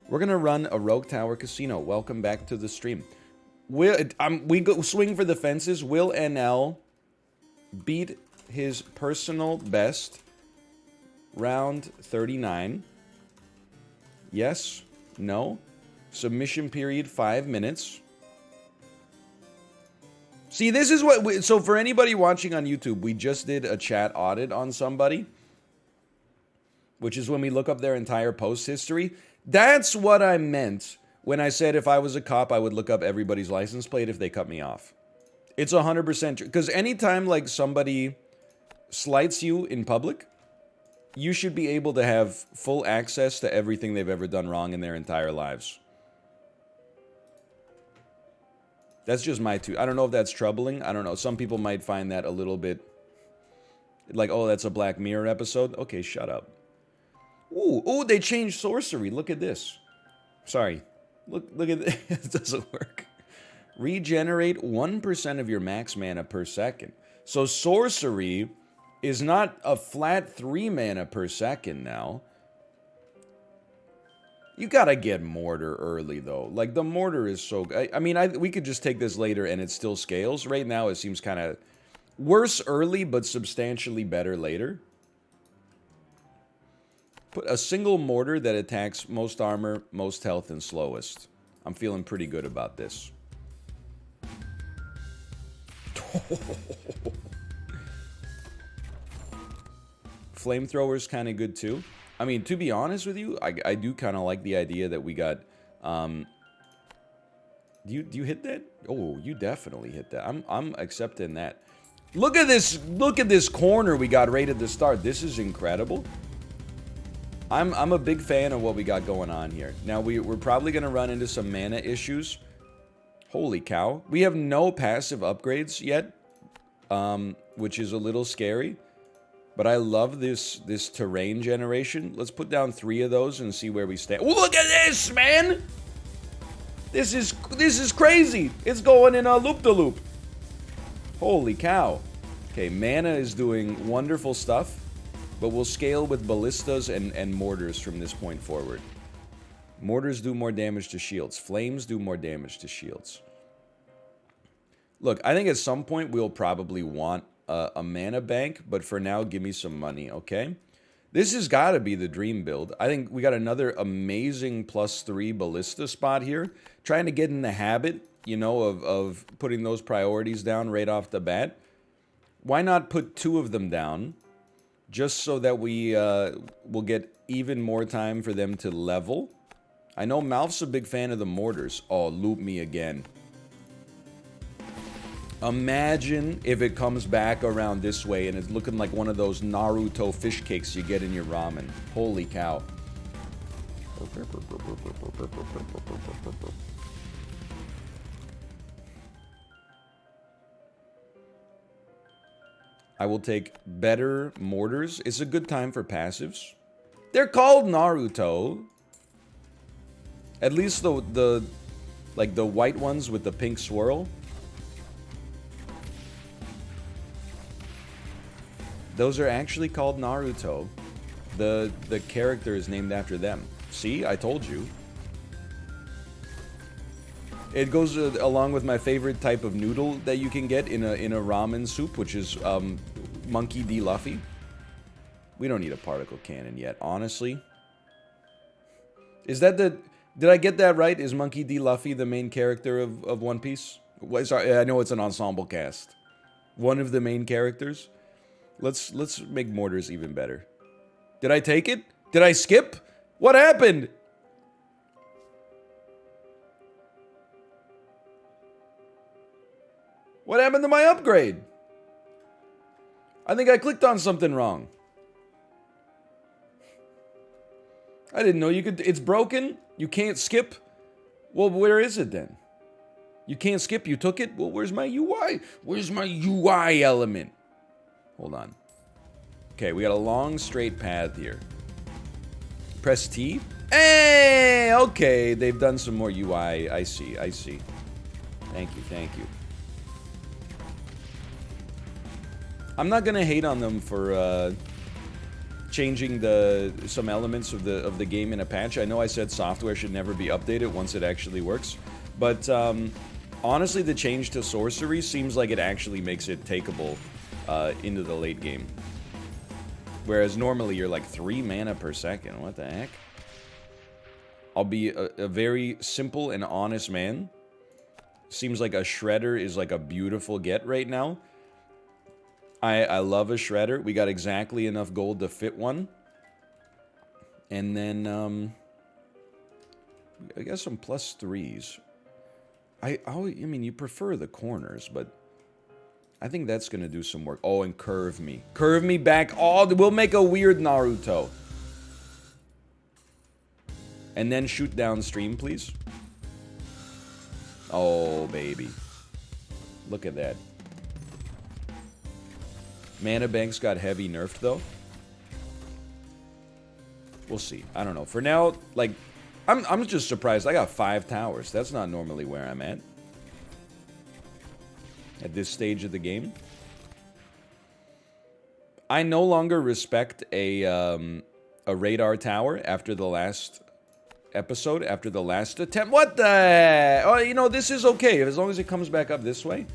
We're gonna run a Rogue Tower Casino. Welcome back to the stream. We go swing for the fences. Will NL beat his personal best? Round 39. Yes? No? Submission period 5 minutes. See, this is what... so for anybody watching on YouTube, we just did a chat audit on somebody, which is when we look up their entire post history. That's what I meant when I said if I was a cop, I would look up everybody's license plate if they cut me off. It's 100% true. Because anytime, like, somebody slights you in public, you should be able to have full access to everything they've ever done wrong in their entire lives. That's just my two. I don't know if that's troubling. I don't know. Some people might find that a little bit like, oh, that's a Black Mirror episode. Okay, shut up. Ooh, they changed sorcery. Look at this. Sorry. Look at this. It doesn't work. Regenerate 1% of your max mana per second. So sorcery is not a flat 3 mana per second now. You gotta get Mortar early, though. Like, the Mortar is so... I mean, we could just take this later and it still scales. Right now, it seems kind of worse early, but substantially better later. Put a single Mortar that attacks most armor, most health, and slowest. I'm feeling pretty good about this. Flamethrower's kind of good, too. I mean, to be honest with you, I do kind of like the idea that we got... do you hit that? Oh, you definitely hit that. I'm accepting that. Look at this corner we got right at the start. This is incredible. I'm a big fan of what we got going on here. Now, we're probably going to run into some mana issues. Holy cow. We have no passive upgrades yet, which is a little scary. But I love this terrain generation. Let's put down 3 of those and see where we stand. Oh, look at this, man! This is crazy. It's going in a loop-de-loop. Holy cow. Okay, mana is doing wonderful stuff, but we'll scale with ballistas and mortars from this point forward. Mortars do more damage to shields. Flames do more damage to shields. Look, I think at some point we'll probably want a mana bank, but for now, give me some money, okay? This has got to be the dream build. I think we got another amazing +3 ballista spot here. Trying to get in the habit, you know, of putting those priorities down right off the bat. Why not put 2 of them down, just so that we will get even more time for them to level? I know Malf's a big fan of the mortars. Oh, loop me again. Imagine if it comes back around this way and it's looking like one of those Naruto fish cakes you get in your ramen. Holy cow. I will take better mortars. It's a good time for passives. They're called Naruto. At least the white ones with the pink swirl. Those are actually called Naruto. The character is named after them. See, I told you. It goes along with my favorite type of noodle that you can get in a ramen soup, which is Monkey D. Luffy. We don't need a particle cannon yet, honestly. Is that the... Did I get that right? Is Monkey D. Luffy the main character of One Piece? Sorry, I know it's an ensemble cast. One of the main characters. Let's make mortars even better. Did I take it? Did I skip? What happened? What happened to my upgrade? I think I clicked on something wrong. I didn't know you could... It's broken? You can't skip? Well, where is it then? You can't skip, you took it? Well, where's my UI? Where's my UI element? Hold on. Okay, we got a long, straight path here. Press T. Hey! Okay, they've done some more UI. I see. Thank you. I'm not gonna hate on them for changing some elements of the game in a patch. I know I said software should never be updated once it actually works, but honestly, the change to sorcery seems like it actually makes it takeable into the late game. Whereas normally you're like 3 mana per second. What the heck? I'll be a very simple and honest man. Seems like a shredder is like a beautiful get right now. I love a shredder. We got exactly enough gold to fit one. And then, I guess some +3s. I mean, you prefer the corners, but I think that's going to do some work. Oh, and curve me. Curve me back. Oh, we'll make a weird Naruto. And then shoot downstream, please. Oh, baby. Look at that. Mana banks got heavy nerfed, though. We'll see. I don't know. For now, like, I'm just surprised. I got 5 towers. That's not normally where I'm at this stage of the game. I no longer respect a radar tower after the last episode, after the last attempt. What the? Oh, you know, this is okay as long as it comes back up this way.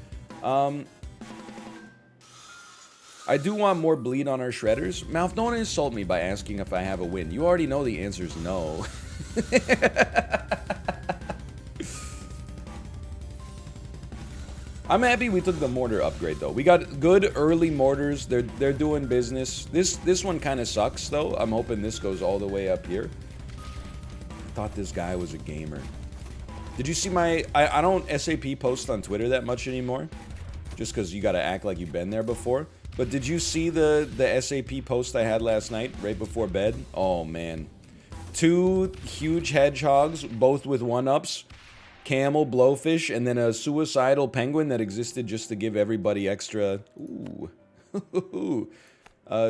I do want more bleed on our shredders. Mouth, don't insult me by asking if I have a win. You already know the answer is no. I'm happy we took the mortar upgrade, though. We got good early mortars. They're doing business. This one kind of sucks, though. I'm hoping this goes all the way up here. I thought this guy was a gamer. Did you see my... I don't SAP post on Twitter that much anymore. Just because you got to act like you've been there before. But did you see the SAP post I had last night, right before bed? Oh, man. 2 huge hedgehogs, both with 1-ups. Camel, blowfish, and then a suicidal penguin that existed just to give everybody extra... Ooh.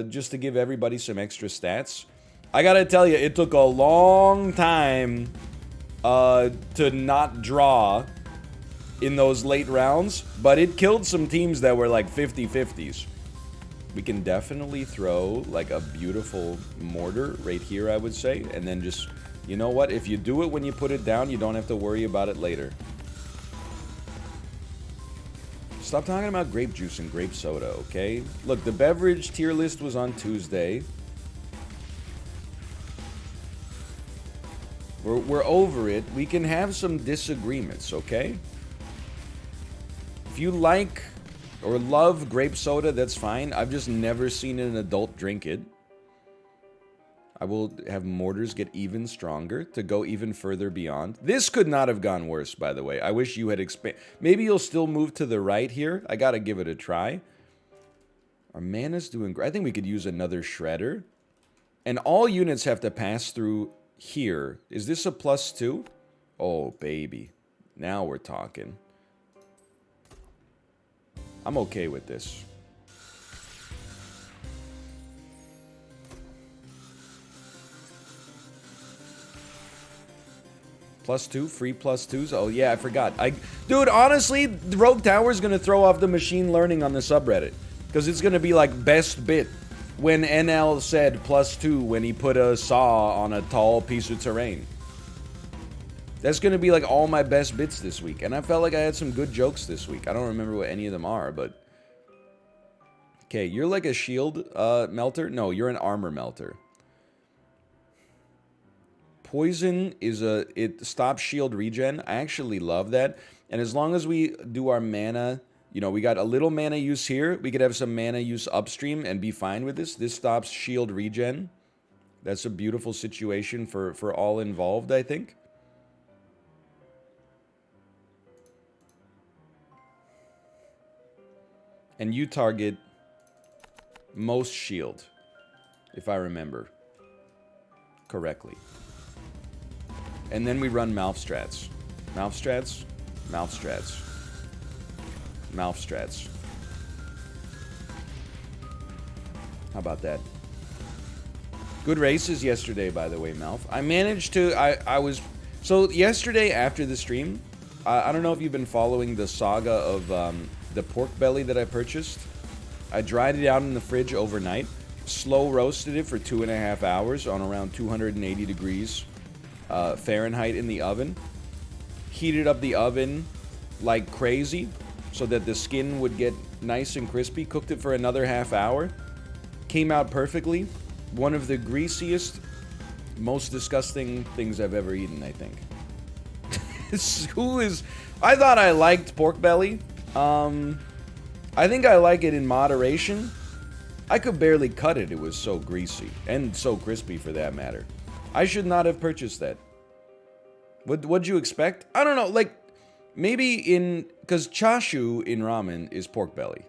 Just to give everybody some extra stats. I gotta tell you, it took a long time to not draw in those late rounds, but it killed some teams that were like 50-50s. We can definitely throw like a beautiful mortar right here, I would say, and then just... You know what? If you do it when you put it down, you don't have to worry about it later. Stop talking about grape juice and grape soda, okay? Look, the beverage tier list was on Tuesday. We're over it. We can have some disagreements, okay? If you like or love grape soda, that's fine. I've just never seen an adult drink it. I will have mortars get even stronger to go even further beyond. This could not have gone worse, by the way. I wish you had expanded. Maybe you'll still move to the right here. I gotta give it a try. Our mana's doing great. I think we could use another shredder. And all units have to pass through here. Is this a +2? Oh, baby. Now we're talking. I'm okay with this. +2, free +2s. Oh yeah, I forgot. Dude, honestly, the Rogue Tower is gonna throw off the machine learning on the subreddit, because it's gonna be like best bit when NL said +2 when he put a saw on a tall piece of terrain. That's gonna be like all my best bits this week, and I felt like I had some good jokes this week. I don't remember what any of them are, but okay, you're like a shield melter. No, you're an armor melter. Poison is it stops shield regen. I actually love that. And as long as we do our mana, you know, we got a little mana use here. We could have some mana use upstream and be fine with this. This stops shield regen. That's a beautiful situation for all involved, I think. And you target most shield, if I remember correctly. And then we run mouth strats. Mouth strats, mouth strats, mouth strats. How about that? Good races yesterday, by the way, Mouth. I managed to, I was, so yesterday after the stream, I don't know if you've been following the saga of the pork belly that I purchased. I dried it out in the fridge overnight. slow roasted it for 2.5 hours on around 280 degrees Fahrenheit in the oven. Heated up the oven like crazy so that the skin would get nice and crispy. Cooked it for another half hour. Came out perfectly. One of the greasiest, most disgusting things I've ever eaten, I think. I thought I liked pork belly. I think I like it in moderation. I could barely cut it. It was so greasy. And so crispy, for that matter. I should not have purchased that. What'd you expect? I don't know, like, maybe because chashu in ramen is pork belly.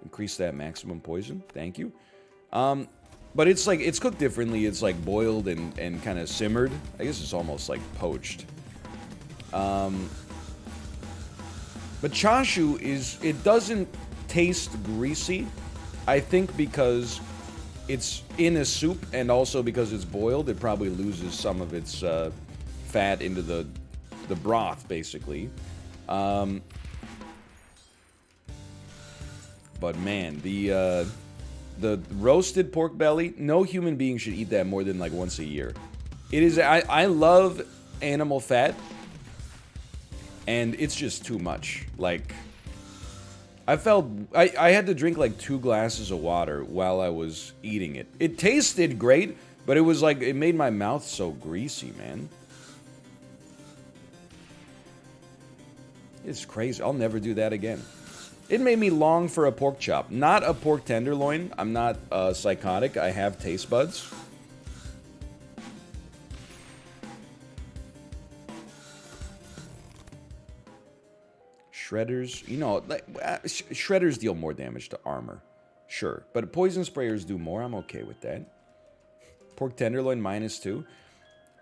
Increase that maximum poison. Thank you. But it's like, it's cooked differently. It's like boiled and kind of simmered. I guess it's almost like poached. But chashu it doesn't taste greasy. I think because it's in a soup and also because it's boiled, it probably loses some of its fat into the broth, basically. But man, the roasted pork belly, no human being should eat that more than like once a year. It is, I love animal fat, and it's just too much. Like, I had to drink like 2 glasses of water while I was eating it. It tasted great, but it was like, it made my mouth so greasy, man. It's crazy. I'll never do that again. It made me long for a pork chop. Not a pork tenderloin. I'm not psychotic. I have taste buds. Shredders, you know, like, shredders deal more damage to armor. Sure. But poison sprayers do more. I'm okay with that. Pork tenderloin -2.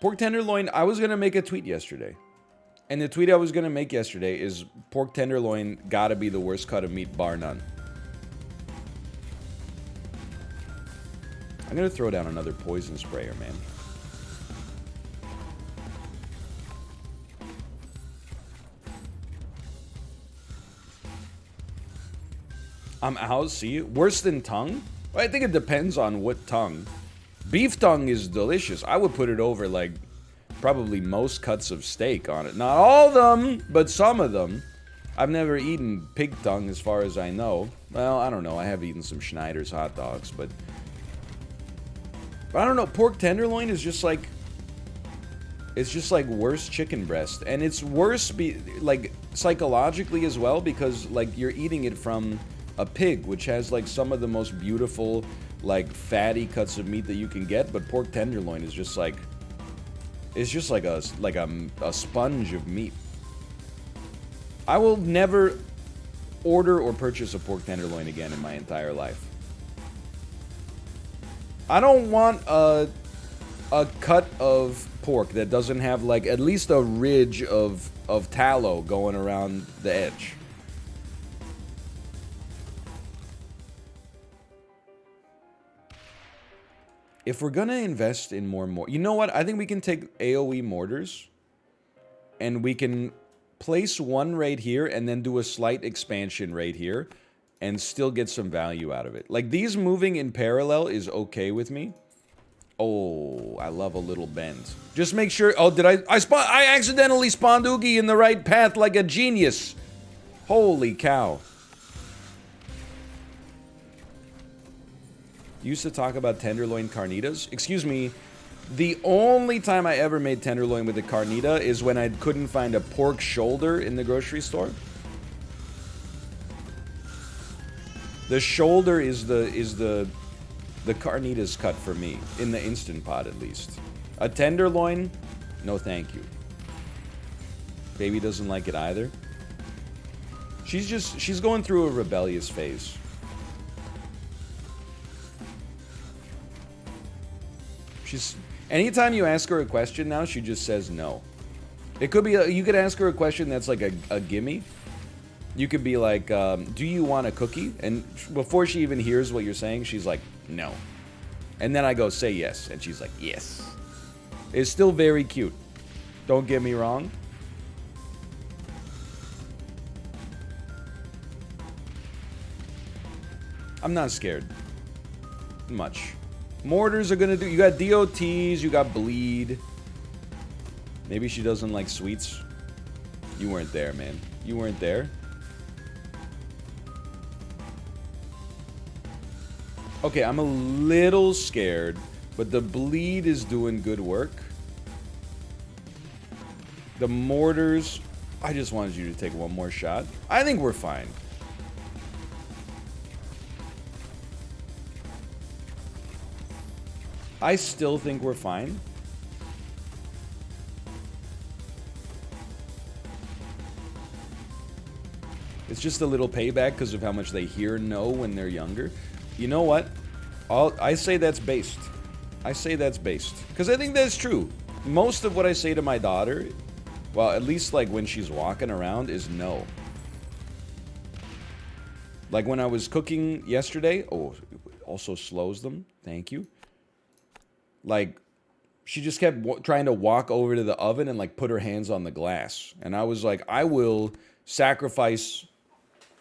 Pork tenderloin, I was going to make a tweet yesterday. And the tweet I was going to make yesterday is pork tenderloin gotta be the worst cut of meat, bar none. I'm going to throw down another poison sprayer, man. I'm out, see? Worse than tongue? Well, I think it depends on what tongue. Beef tongue is delicious. I would put it over, like, probably most cuts of steak on it. Not all of them, but some of them. I've never eaten pig tongue as far as I know. Well, I don't know. I have eaten some Schneider's hot dogs, but I don't know. Pork tenderloin is just like... It's just like worse chicken breast. And it's worse, like, psychologically as well, because, like, you're eating it from a pig, which has, like, some of the most beautiful, like, fatty cuts of meat that you can get. But pork tenderloin is just like... It's just like a sponge of meat. I will never order or purchase a pork tenderloin again in my entire life. I don't want a cut of pork that doesn't have, like, at least a ridge of tallow going around the edge. If we're gonna invest in more... You know what? I think we can take AoE mortars. And we can place one right here and then do a slight expansion right here. And still get some value out of it. Like, these moving in parallel is okay with me. Oh, I love a little bend. Just make sure... Oh, did I accidentally spawned Oogie in the right path like a genius. Holy cow. Used to talk about tenderloin carnitas. Excuse me. The only time I ever made tenderloin with a carnita is when I couldn't find a pork shoulder in the grocery store. The shoulder is the carnita's cut for me, in the Instant Pot at least. A tenderloin, no thank you. Baby doesn't like it either. She's going through a rebellious phase. Anytime you ask her a question now, she just says no. It could be, you could ask her a question that's like a gimme. You could be like, do you want a cookie? And before she even hears what you're saying, she's like, no. And then I go, say yes. And she's like, yes. It's still very cute. Don't get me wrong. I'm not scared. much. Mortars are gonna do... You got DOTs, you got bleed. Maybe she doesn't like sweets. You weren't there, man. You weren't there. Okay, I'm a little scared, but the bleed is doing good work. The mortars... I just wanted you to take one more shot. I think we're fine. I still think we're fine. It's just a little payback because of how much they hear no when they're younger. You know what? I say that's based. I say that's based. Because I think that's true. Most of what I say to my daughter, well, at least like when she's walking around, is no. Like when I was cooking yesterday. Oh, it also slows them. Thank you. Like, she just kept trying to walk over to the oven and, like, put her hands on the glass. And I was like, I will sacrifice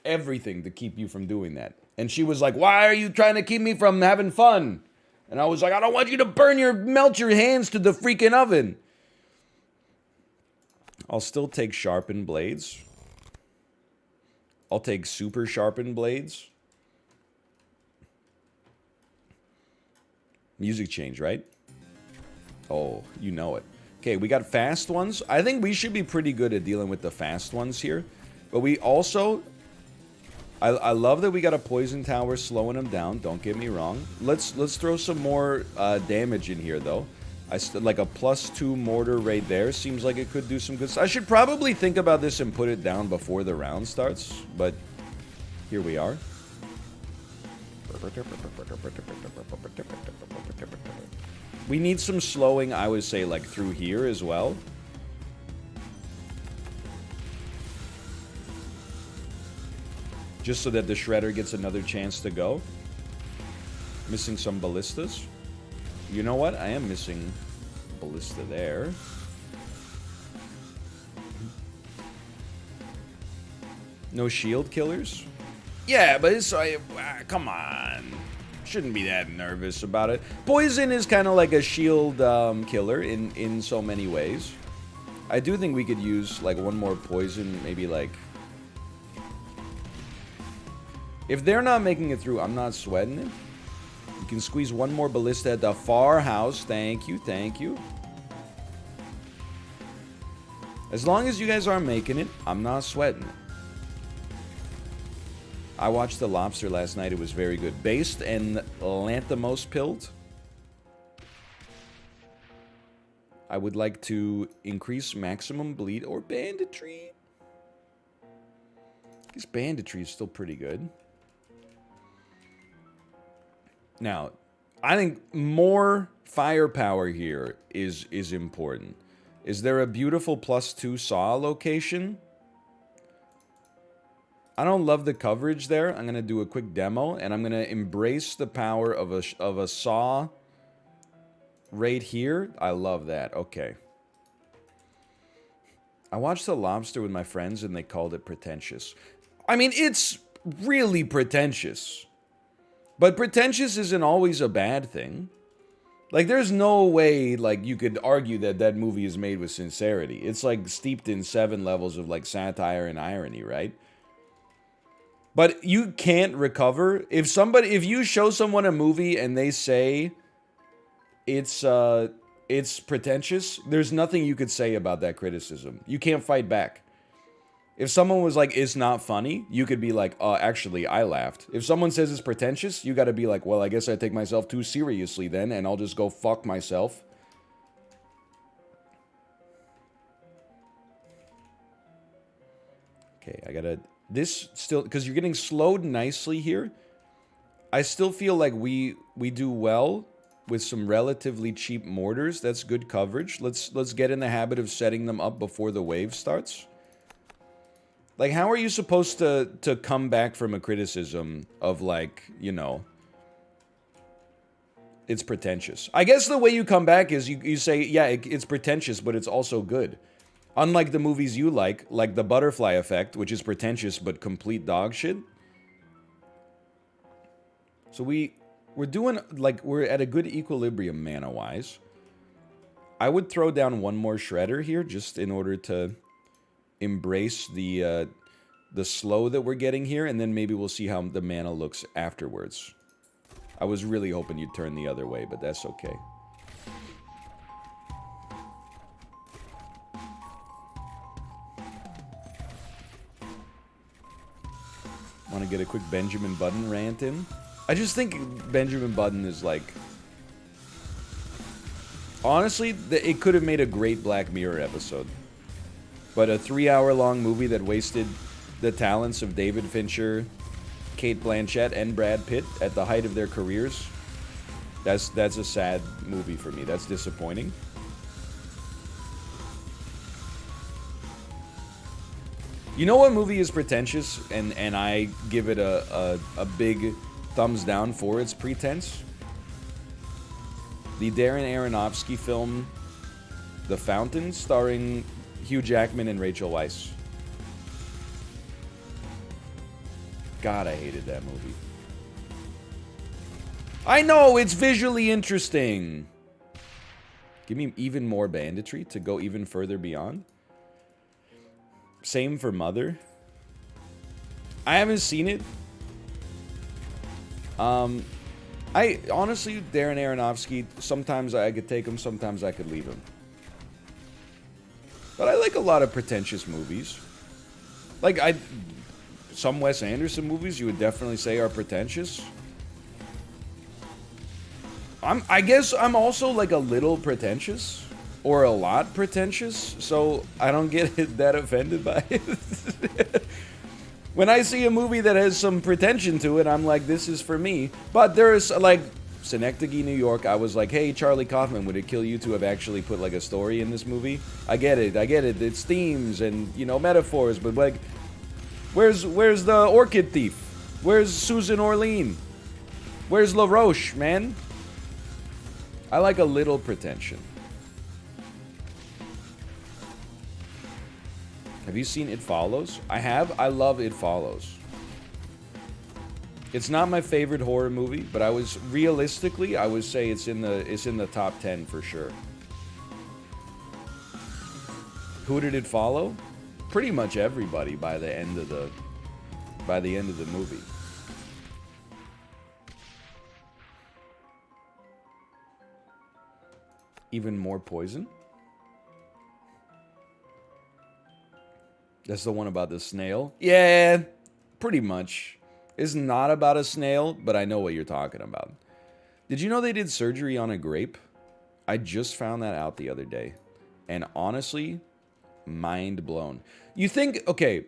everything to keep you from doing that. And she was like, why are you trying to keep me from having fun? And I was like, I don't want you to melt your hands to the freaking oven. I'll still take sharpened blades. I'll take super sharpened blades. Music change, right? Oh, you know it. Okay, we got fast ones. I think we should be pretty good at dealing with the fast ones here. But we also... I love that we got a poison tower slowing them down. Don't get me wrong. Let's throw some more damage in here, though. Like a +2 mortar right there seems like it could do some good stuff. I should probably think about this and put it down before the round starts. But here we are. We need some slowing, I would say, like through here as well. Just so that the shredder gets another chance to go. Missing some ballistas. You know what? I am missing ballista there. No shield killers? Yeah, but it's... come on. Shouldn't be that nervous about it. Poison is kind of like a shield killer in so many ways. I do think we could use like one more poison, maybe like... If they're not making it through, I'm not sweating it. You can squeeze one more ballista at the far house. Thank you, thank you. As long as you guys aren't making it, I'm not sweating it. I watched The Lobster last night. It was very good. Based and Lanthimos pilled. I would like to increase maximum bleed or banditry. This banditry is still pretty good. Now, I think more firepower here is important. Is there a beautiful +2 saw location? I don't love the coverage there. I'm going to do a quick demo, and I'm going to embrace the power of a saw right here. I love that. Okay. I watched The Lobster with my friends, and they called it pretentious. I mean, it's really pretentious. But pretentious isn't always a bad thing. Like, there's no way, like, you could argue that that movie is made with sincerity. It's, like, steeped in 7 levels of, like, satire and irony, right? But you can't recover. If you show someone a movie and they say it's pretentious, there's nothing you could say about that criticism. You can't fight back. If someone was like, it's not funny, you could be like, actually, I laughed. If someone says it's pretentious, you gotta be like, well, I guess I take myself too seriously then, and I'll just go fuck myself. Okay, I gotta... This still... Because you're getting slowed nicely here. I still feel like we do well with some relatively cheap mortars. That's good coverage. Let's get in the habit of setting them up before the wave starts. Like, how are you supposed to come back from a criticism of, like, you know, it's pretentious? I guess the way you come back is you say, yeah, it's pretentious, but it's also good. Unlike the movies you like The Butterfly Effect, which is pretentious but complete dog shit. So we We're doing, like, we're at a good equilibrium mana-wise. I would throw down one more Shredder here, just in order to embrace the slow that we're getting here, and then maybe we'll see how the mana looks afterwards. I was really hoping you'd turn the other way, but that's okay. Want to get a quick Benjamin Button rant in? I just think Benjamin Button is like... Honestly, it could have made a great Black Mirror episode. But a 3-hour-long movie that wasted the talents of David Fincher, Kate Blanchett, and Brad Pitt at the height of their careers, that's a sad movie for me. That's disappointing. You know what movie is pretentious, and I give it a big thumbs down for its pretense? The Darren Aronofsky film, The Fountain, starring Hugh Jackman and Rachel Weisz. God, I hated that movie. I know, it's visually interesting. Give me even more banditry to go even further beyond. Same for Mother. I haven't seen it. I honestly, Darren Aronofsky, sometimes I could take him, sometimes I could leave him. But I like a lot of pretentious movies. Like, some Wes Anderson movies you would definitely say are pretentious. I guess I'm also like a little pretentious. Or a lot pretentious. So I don't get that offended by it. When I see a movie that has some pretension to it, I'm like, this is for me. But there's, like, Synecdoche, New York, I was like, hey, Charlie Kaufman, would it kill you to have actually put, like, a story in this movie? I get it. It's themes and, you know, metaphors, but, like, where's the Orchid Thief? Where's Susan Orlean? Where's LaRoche, man? I like a little pretension. Have you seen It Follows? I have. I love It Follows. It's not my favorite horror movie, but I would say it's in the top 10 for sure. Who did it follow? Pretty much everybody by the end of the movie. Even more poison? That's the one about the snail? Yeah, pretty much. It's not about a snail, but I know what you're talking about. Did you know they did surgery on a grape? I just found that out the other day. And honestly, mind blown. You think, okay,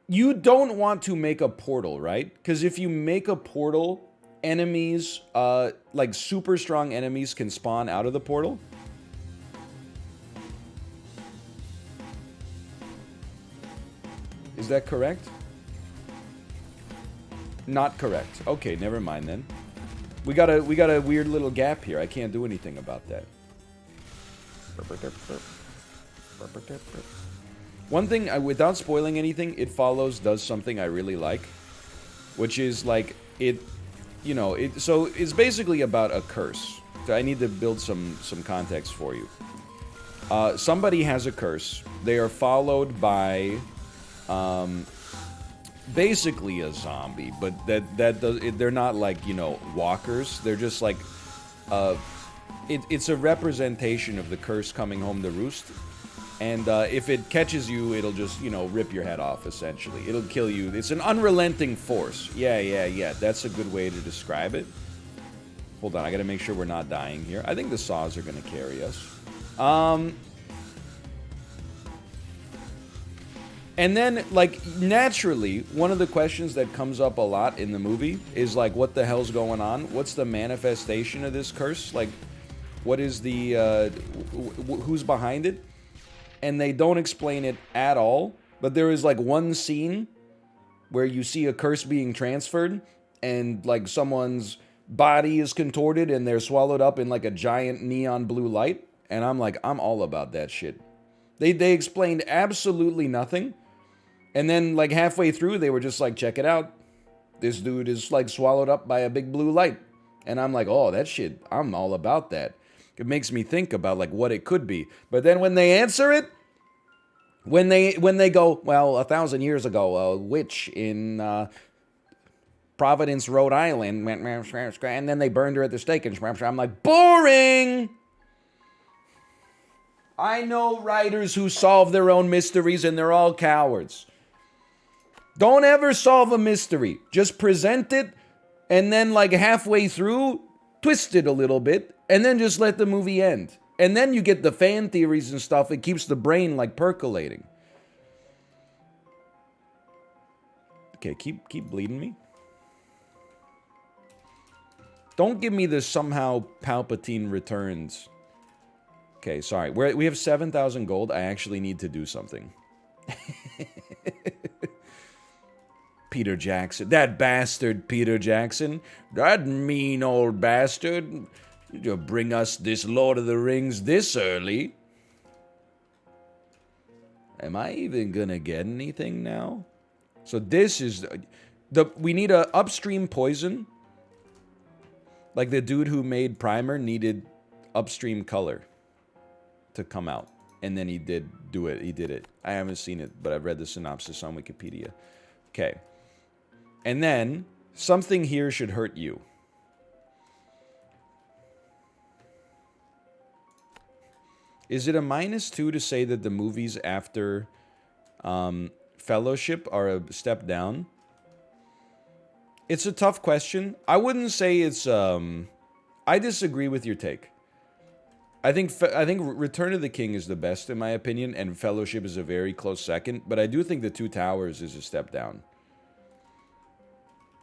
you don't want to make a portal, right? Because if you make a portal, enemies, like super strong enemies can spawn out of the portal. Is that correct? Not correct. Okay, never mind then. We got a weird little gap here. I can't do anything about that. One thing, without spoiling anything, It Follows does something I really like, which is like so it's basically about a curse. So I need to build some context for you. Somebody has a curse. They are followed by basically a zombie, but they're not like, walkers. They're just like, it's a representation of the curse coming home to roost. And if it catches you, it'll just, rip your head off, essentially. It'll kill you. It's an unrelenting force. Yeah. That's a good way to describe it. Hold on, I gotta make sure we're not dying here. I think the saws are gonna carry us. And then, like, naturally, one of the questions that comes up a lot in the movie is, like, what the hell's going on? What's the manifestation of this curse? Like, what is the, who's behind it? And they don't explain it at all. But there is, like, one scene where you see a curse being transferred, and, like, someone's body is contorted, and they're swallowed up in, like, a giant neon blue light. And I'm like, I'm all about that shit. They explained absolutely nothing. And then, like, halfway through, they were just like, check it out. this dude is like swallowed up by a big blue light. And I'm like, oh, that shit, I'm all about that. It makes me think about like what it could be. But then when they answer it, when they go, well, 1,000 years ago, a witch in Providence, Rhode Island, and then they burned her at the stake, and I'm like, boring. I know writers who solve their own mysteries, and they're all cowards. Don't ever solve a mystery. Just present it, and then like halfway through, twist it a little bit, and then just let the movie end. And then you get the fan theories and stuff. It keeps the brain like percolating. Okay, keep bleeding me. Don't give me this somehow Palpatine returns. Okay, sorry. We have 7,000 gold. I actually need to do something. Peter Jackson. That bastard Peter Jackson. That mean old bastard. You bring us this Lord of the Rings this early. Am I even gonna get anything now? So this is... we need a upstream poison. Like the dude who made Primer needed upstream color to come out. And then he did do it. He did it. I haven't seen it, but I've read the synopsis on Wikipedia. Okay. And then, something here should hurt you. Is it a -2 to say that the movies after Fellowship are a step down? It's a tough question. I wouldn't say it's... I disagree with your take. I think Return of the King is the best, in my opinion, and Fellowship is a very close second, but I do think The Two Towers is a step down.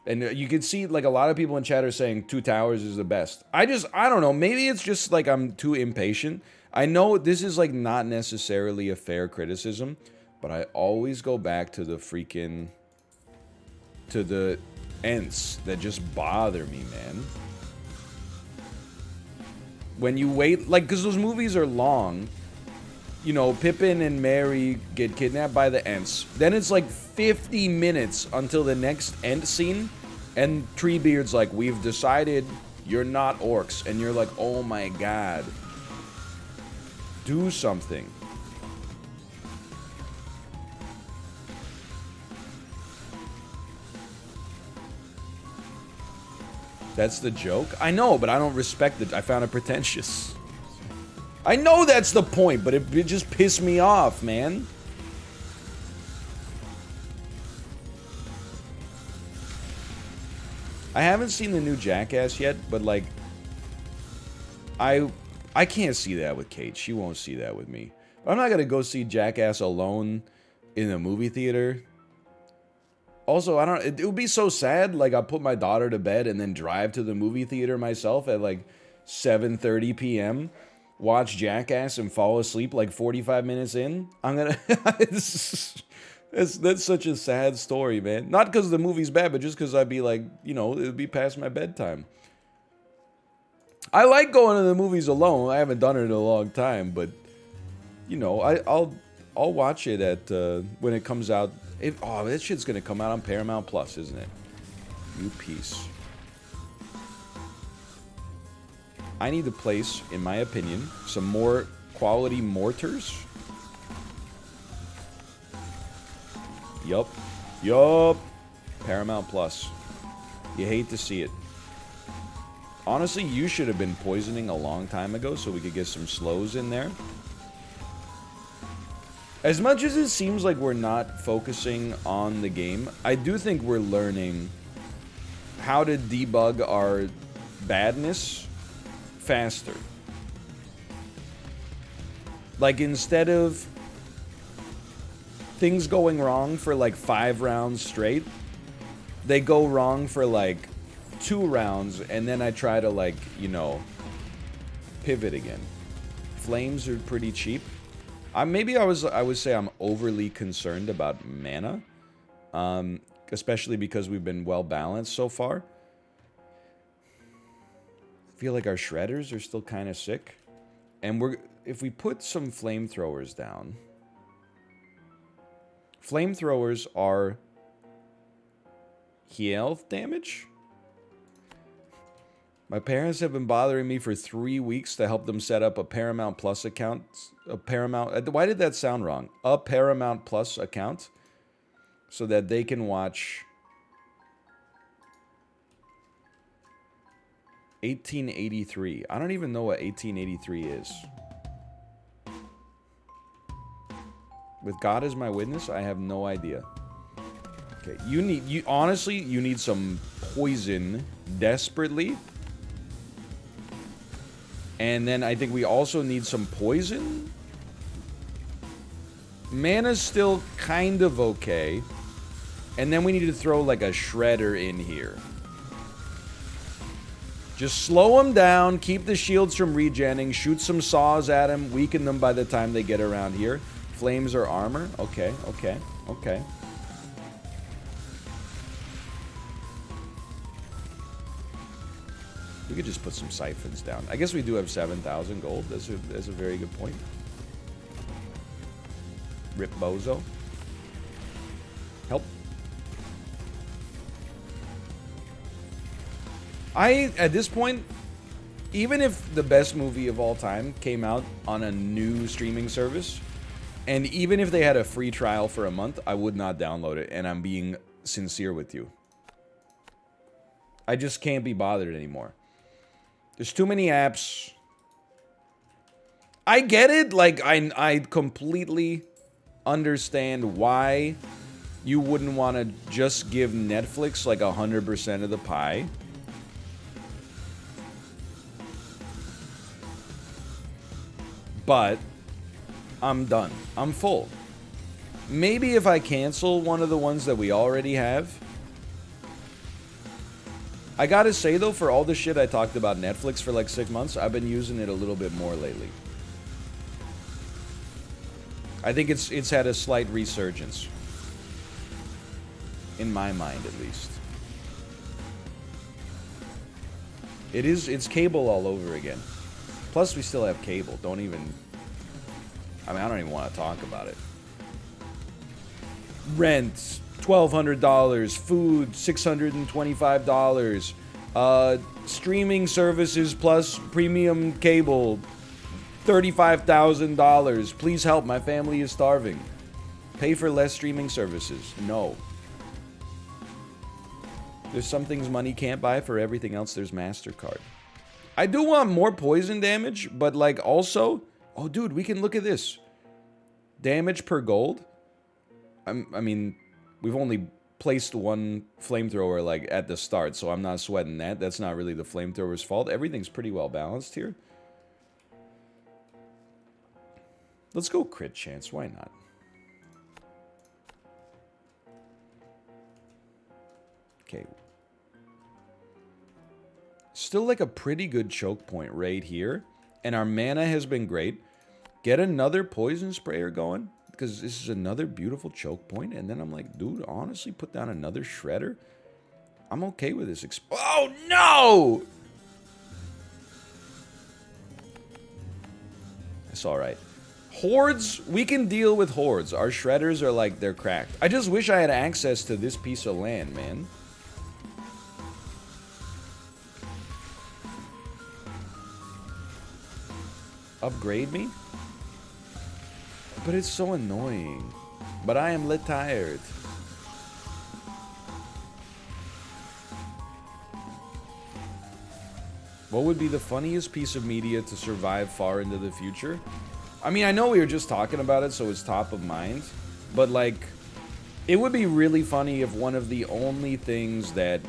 And you can see, like, a lot of people in chat are saying Two Towers is the best. I don't know. Maybe it's just, like, I'm too impatient. I know this is, like, not necessarily a fair criticism, but I always go back to the freaking... to the Ents that just bother me, man. When you wait... like, because those movies are long. You know, Pippin and Merry get kidnapped by the Ents. Then it's, like, 50 minutes until the next Ent scene, and Treebeard's like, we've decided you're not orcs, and you're like, oh my god, do something. That's the joke? I know, but I don't respect it. I found it pretentious. I know that's the point, but it just pissed me off, man. I haven't seen the new Jackass yet, but like, I can't see that with Kate. She won't see that with me. I'm not gonna go see Jackass alone in a movie theater. Also, it would be so sad, like, I put my daughter to bed and then drive to the movie theater myself at, like, 7:30 p.m., watch Jackass and fall asleep, like, 45 minutes in. I'm gonna... That's such a sad story, man. Not because the movie's bad, but just because I'd be, like, you know, it would be past my bedtime. I like going to the movies alone. I haven't done it in a long time, but, you know, I'll watch it at, when it comes out. Oh, that shit's gonna come out on Paramount Plus, isn't it? You piece. I need to place, in my opinion, some more quality mortars. Yup. Paramount Plus. You hate to see it. Honestly, you should have been poisoning a long time ago so we could get some slows in there. As much as it seems like we're not focusing on the game, I do think we're learning how to debug our badness faster. Like, instead of things going wrong for like 5 rounds straight, they go wrong for like 2 rounds, and then I try to, like, you know, pivot again. Flames are pretty cheap. Maybe I would say I'm overly concerned about mana, especially because we've been well balanced so far. I feel like our shredders are still kind of sick, and if we put some flamethrowers down, flamethrowers are Health damage? My parents have been bothering me for 3 weeks to help them set up a Paramount Plus account. A Paramount... Why did that sound wrong? A Paramount Plus account. So that they can watch... 1883. I don't even know what 1883 is. With God as my witness, I have no idea. Okay, honestly, you need some poison desperately. And then I think we also need some poison. Mana's still kind of okay. And then we need to throw like a shredder in here. Just slow them down, keep the shields from regenning, shoot some saws at them, weaken them by the time they get around here. Flames or armor? Okay, okay, okay. We could just put some siphons down. I guess we do have 7,000 gold. That's a very good point. Rip Bozo. Help. At this point, even if the best movie of all time came out on a new streaming service, and even if they had a free trial for a month, I would not download it, and I'm being sincere with you. I just can't be bothered anymore. There's too many apps. I get it, like, I completely understand why you wouldn't want to just give Netflix, like, 100% of the pie. But I'm done. I'm full. Maybe if I cancel one of the ones that we already have. I gotta say, though, for all the shit I talked about Netflix for like 6 months, I've been using it a little bit more lately. I think it's had a slight resurgence. In my mind, at least. It's cable all over again. Plus, we still have cable. I don't even want to talk about it. Rent, $1,200. Food, $625. Streaming services plus premium cable, $35,000. Please help. My family is starving. Pay for less streaming services. No. There's some things money can't buy. For everything else, there's MasterCard. I do want more poison damage, but like also... Oh, dude, we can look at this. Damage per gold. I mean, we've only placed one flamethrower like at the start, so I'm not sweating that. That's not really the flamethrower's fault. Everything's pretty well balanced here. Let's go crit chance. Why not? Okay. Still like a pretty good choke point right here. And our mana has been great. Get another poison sprayer going, because this is another beautiful choke point. And then I'm like, dude, honestly, put down another shredder. I'm okay with this. Oh, no! It's all right. Hordes, we can deal with hordes. Our shredders are like, they're cracked. I just wish I had access to this piece of land, man. Upgrade me? But it's so annoying. But I am lit tired. What would be the funniest piece of media to survive far into the future? I mean, I know we were just talking about it, so it's top of mind. But, like, it would be really funny if one of the only things that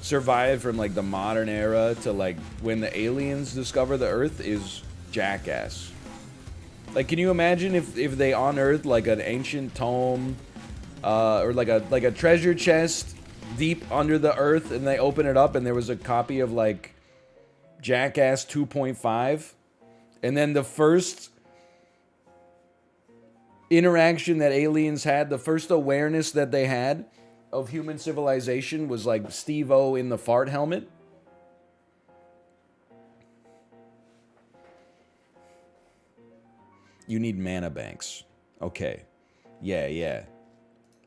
survived from, like, the modern era to, like, when the aliens discover the Earth is Jackass. Like, can you imagine if they unearthed, like, an ancient tome, or, like a treasure chest deep under the Earth, and they open it up, and there was a copy of, like, Jackass 2.5, and then the first interaction that aliens had, the first awareness that they had of human civilization was like Steve-O in the fart helmet. You need mana banks. Okay. Yeah.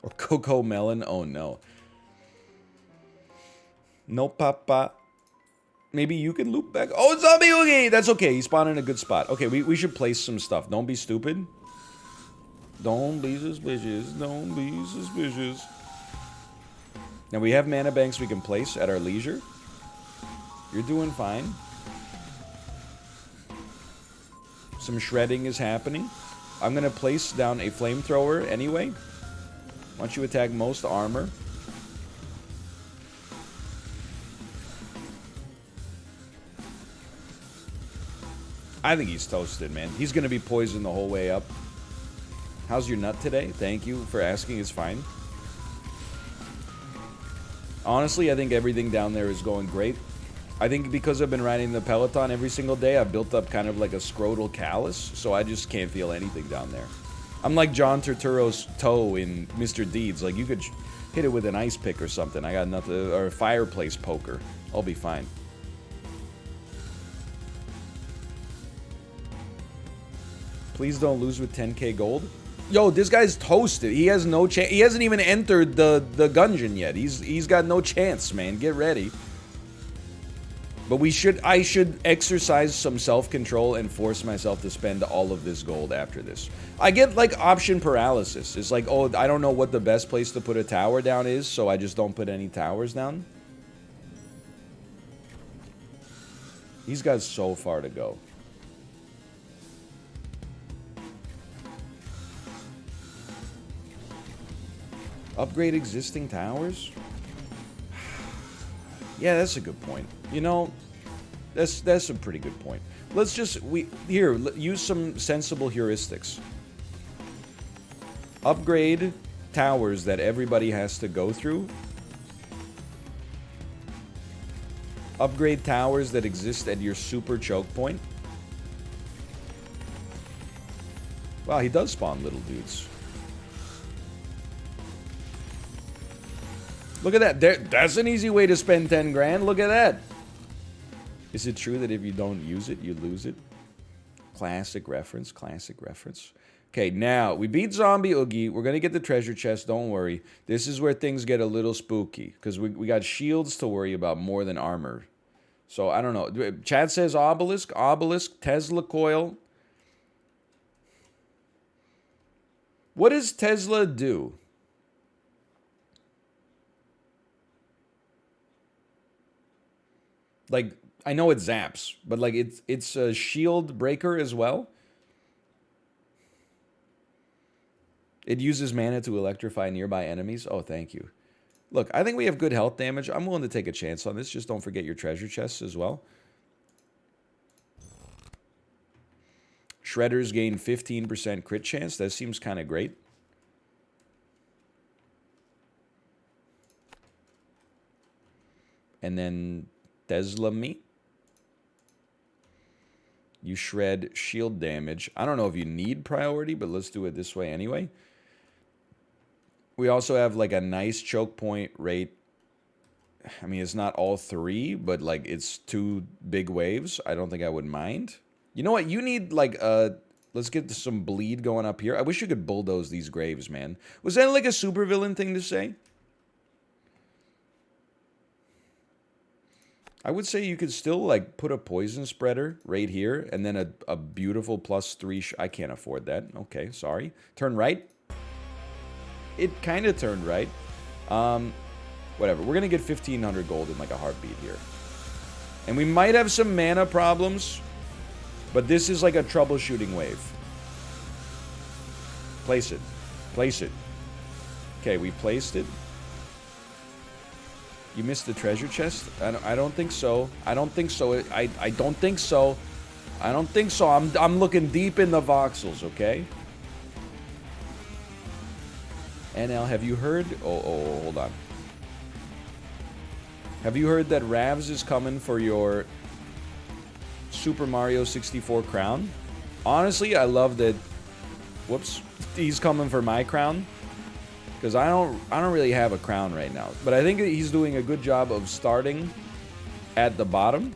Or Coco Melon. Oh no. No, papa. Maybe you can loop back. Oh, zombie oogie! That's okay. He spawned in a good spot. Okay, we should place some stuff. Don't be stupid. Don't be suspicious. Don't be suspicious. Now, we have mana banks we can place at our leisure. You're doing fine. Some shredding is happening. I'm going to place down a flamethrower anyway. Once you attack most armor. I think he's toasted, man. He's going to be poisoned the whole way up. How's your nut today? Thank you for asking. It's fine. Honestly, I think everything down there is going great. I think because I've been riding the Peloton every single day, I've built up kind of like a scrotal callus, so I just can't feel anything down there. I'm like John Turturro's toe in Mr. Deeds. Like, you could hit it with an ice pick or something. I got nothing, or a fireplace poker. I'll be fine. Please don't lose with 10k gold. Yo, this guy's toasted. He has no chance. He hasn't even entered the gungeon yet. He's got no chance, man. Get ready. But I should exercise some self-control and force myself to spend all of this gold after this. I get, like, option paralysis. It's like, oh, I don't know what the best place to put a tower down is, so I just don't put any towers down. He's got so far to go. Upgrade existing towers? Yeah, that's a good point. You know, that's a pretty good point. Let's just use some sensible heuristics. Upgrade towers that everybody has to go through. Upgrade towers that exist at your super choke point. Wow, he does spawn little dudes. Look at that. That's an easy way to spend 10 grand. Look at that. Is it true that if you don't use it, you lose it? Classic reference. Classic reference. Okay, now, we beat Zombie Oogie. We're going to get the treasure chest. Don't worry. This is where things get a little spooky. Because we got shields to worry about more than armor. So, I don't know. Chad says obelisk. Obelisk. Tesla coil. What does Tesla do? Like, I know it zaps, but like it's a shield breaker as well. It uses mana to electrify nearby enemies. Oh, thank you. Look, I think we have good health damage. I'm willing to take a chance on this. Just don't forget your treasure chests as well. Shredders gain 15% crit chance. That seems kind of great. And then Tesla meat. You shred shield damage. I don't know if you need priority, but let's do it this way anyway. We also have like a nice choke point rate. I mean, it's not all three, but like it's 2 big waves. I don't think I would mind. You know what? You need like let's get some bleed going up here. I wish you could bulldoze these graves, man. Was that like a supervillain thing to say? I would say you could still, like, put a poison spreader right here, and then a beautiful +3... I can't afford that. Okay, sorry. Turn right. It kind of turned right. Whatever. We're going to get 1,500 gold in, like, a heartbeat here. And we might have some mana problems, but this is like a troubleshooting wave. Place it. Place it. Okay, we placed it. You missed the treasure chest? I don't think so. I don't think so. I don't think so. I don't think so. I'm looking deep in the voxels, okay? NL, have you heard? Oh, hold on. Have you heard that Ravs is coming for your Super Mario 64 crown? Honestly, I love that. Whoops. He's coming for my crown. Because I don't really have a crown right now. But I think he's doing a good job of starting at the bottom.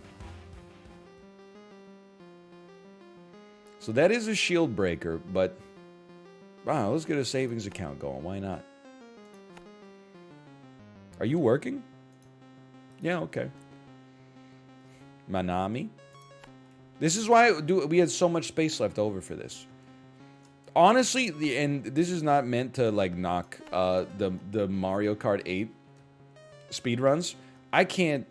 So that is a shield breaker, but wow, let's get a savings account going. Why not? Are you working? Yeah, okay. Manami. This is why we had so much space left over for this. Honestly, and this is not meant to like knock the Mario Kart 8 speedruns. I can't,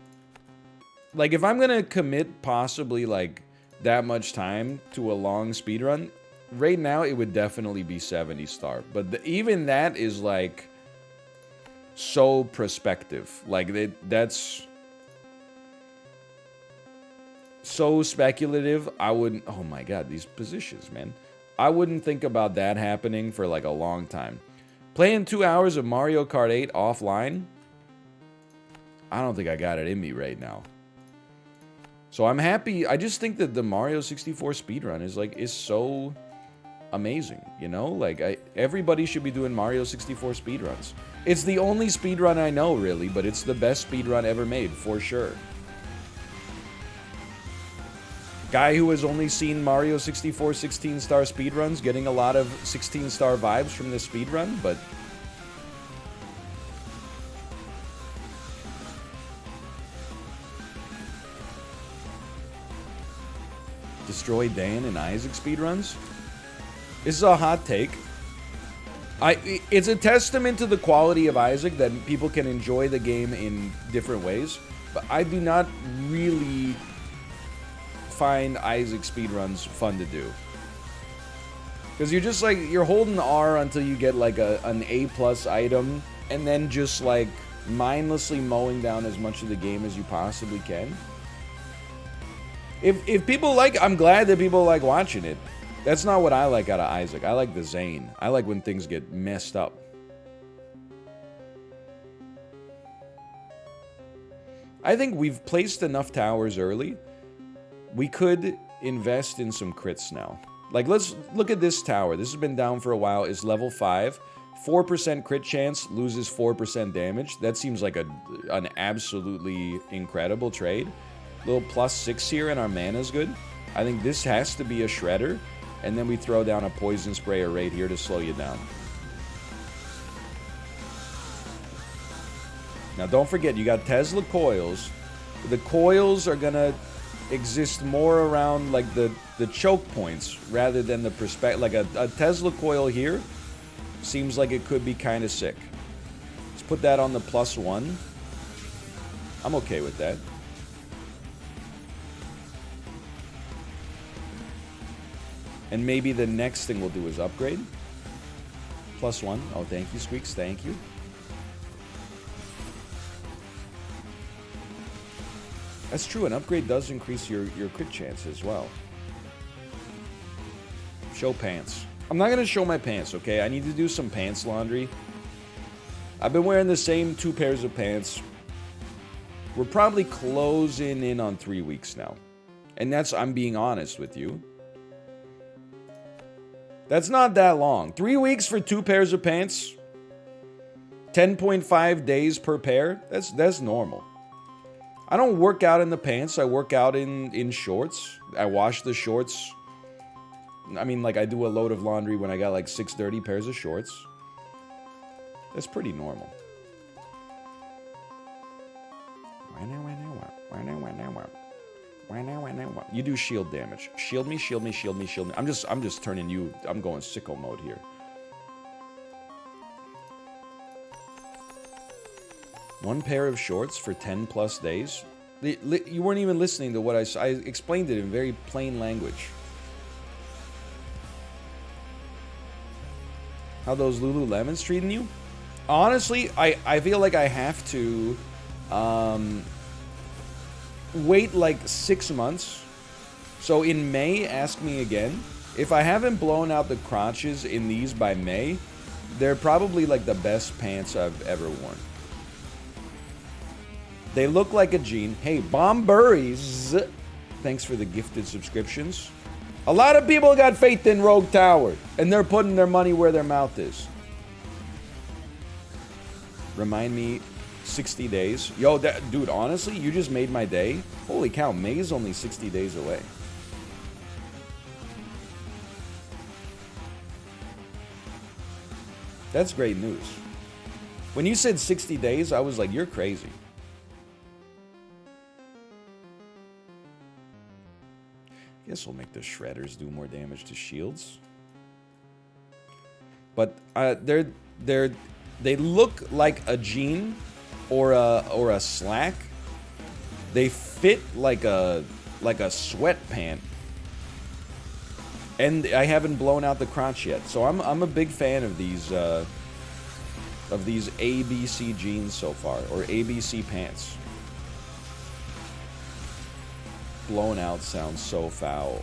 like, if I'm gonna commit possibly like that much time to a long speedrun, right now it would definitely be 70 star. But even that is like so prospective. Like that's so speculative. I wouldn't, oh my god, these positions, man. I wouldn't think about that happening for like a long time. Playing 2 hours of Mario Kart 8 offline, I don't think I got it in me right now. So I'm happy. I just think that the Mario 64 speedrun is so amazing, you know? Like, everybody should be doing Mario 64 speedruns. It's the only speedrun I know, really, but it's the best speedrun ever made, for sure. Guy who has only seen Mario 64 16-star speedruns, getting a lot of 16-star vibes from this speedrun, but... Destroy Dan and Isaac speedruns? This is a hot take. It's a testament to the quality of Isaac that people can enjoy the game in different ways, but I do not really find Isaac speedruns fun to do. Because you're just like, you're holding R until you get like an A+ item, and then just like mindlessly mowing down as much of the game as you possibly can. If people like, I'm glad that people like watching it. That's not what I like out of Isaac. I like the Zane. I like when things get messed up. I think we've placed enough towers early. We could invest in some crits now. Like, let's look at this tower. This has been down for a while. It's level 5. 4% crit chance, loses 4% damage. That seems like an absolutely incredible trade. Little +6 here, and our mana's good. I think this has to be a shredder. And then we throw down a poison sprayer right here to slow you down. Now, don't forget, you got Tesla coils. The coils are gonna exist more around like the choke points rather than the perspective. Like a Tesla coil here seems like it could be kind of sick. Let's put that on the +1. I'm okay with that. And maybe the next thing we'll do is upgrade. +1. Oh, thank you, Squeaks. Thank you. That's true. An upgrade does increase your crit chance as well. Show pants. I'm not going to show my pants, okay? I need to do some pants laundry. I've been wearing the same 2 pairs of pants. We're probably closing in on 3 weeks now. And that's, I'm being honest with you. That's not that long. 3 weeks for 2 pairs of pants? 10.5 days per pair? That's normal. I don't work out in the pants. I work out in shorts. I wash the shorts. I mean, like, I do a load of laundry when I got like 6 dirty pairs of shorts. That's pretty normal. You do shield damage. Shield me, shield me, shield me, shield me. I'm just turning you. I'm going sicko mode here. One pair of shorts for 10+ days. You weren't even listening to what I explained it in very plain language. How those Lululemons treating you? Honestly, I feel like I have to wait like 6 months. So in May, ask me again. If I haven't blown out the crotches in these by May, they're probably like the best pants I've ever worn. They look like a jean. Hey, Bomburies, thanks for the gifted subscriptions. A lot of people got faith in Rogue Tower, and they're putting their money where their mouth is. Remind me, 60 days. Yo, dude, honestly, you just made my day. Holy cow, May is only 60 days away. That's great news. When you said 60 days, I was like, you're crazy. Guess we'll make the shredders do more damage to shields. But they look like a jean or a slack. They fit like a sweatpant. And I haven't blown out the crotch yet, so I'm a big fan of these ABC jeans so far, or ABC pants. Blown out sounds so foul.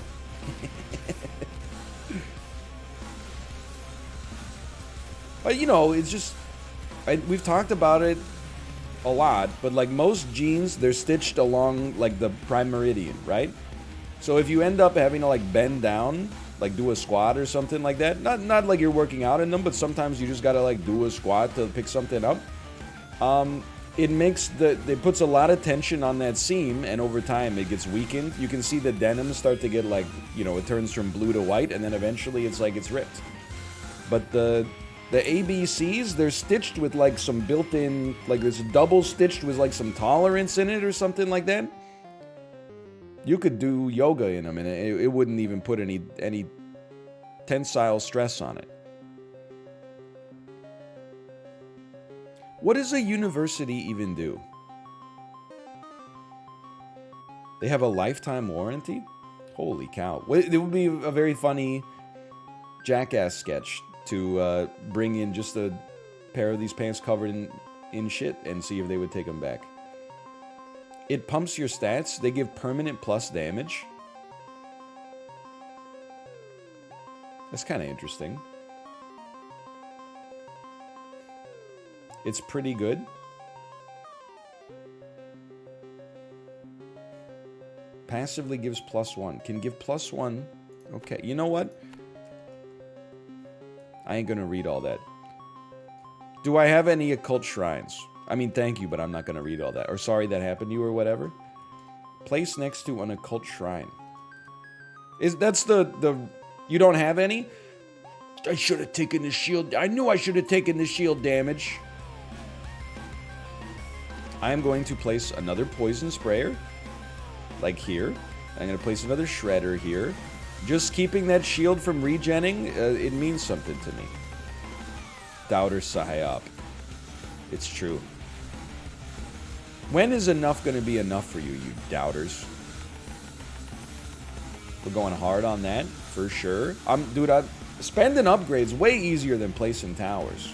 But you know, it's just we've talked about it a lot, but like most jeans, they're stitched along like the prime meridian, right? So if you end up having to like bend down, like do a squat or something like that, not like you're working out in them, but sometimes you just gotta like do a squat to pick something up. It puts a lot of tension on that seam, and over time it gets weakened. You can see the denim start to get like, you know, it turns from blue to white, and then eventually it's like it's ripped. But the ABCs, they're stitched with like some built-in, like there's double stitched with like some tolerance in it or something like that. You could do yoga in them, and it wouldn't even put any tensile stress on it. What does a university even do? They have a lifetime warranty? Holy cow. It would be a very funny Jackass sketch to bring in just a pair of these pants covered in shit and see if they would take them back. It pumps your stats. They give permanent plus damage. That's kind of interesting. It's pretty good. Passively gives +1. Can give +1. Okay, you know what? I ain't gonna read all that. Do I have any occult shrines? I mean, thank you, but I'm not gonna read all that. Or sorry that happened to you or whatever. Place next to an occult shrine. That's the you don't have any? I should have taken the shield. I knew I should have taken the shield damage. I am going to place another poison sprayer, like here. I'm going to place another shredder here. Just keeping that shield from regenning, it means something to me. Doubter Psyop. It's true. When is enough going to be enough for you, you doubters? We're going hard on that, for sure. Dude, spending upgrades way easier than placing towers.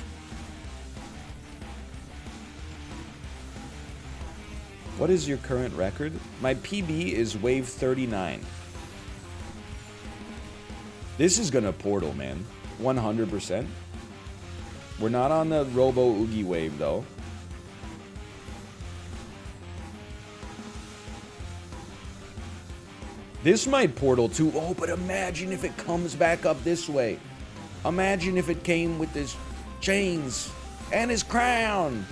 What is your current record? My PB is wave 39. This is gonna portal, man. 100%. We're not on the Robo Oogie wave, though. This might portal too. Oh, but imagine if it comes back up this way. Imagine if it came with his chains and his crown.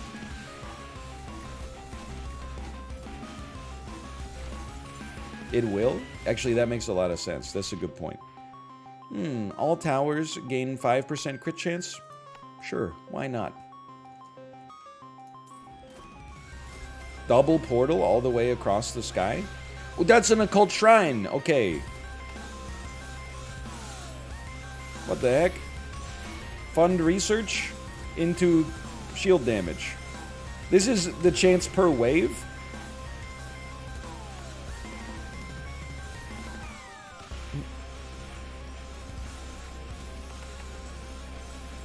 It will? Actually, that makes a lot of sense. That's a good point. All towers gain 5% crit chance? Sure, why not? Double portal all the way across the sky? Well, that's an occult shrine. Okay. What the heck? Fund research into shield damage. This is the chance per wave?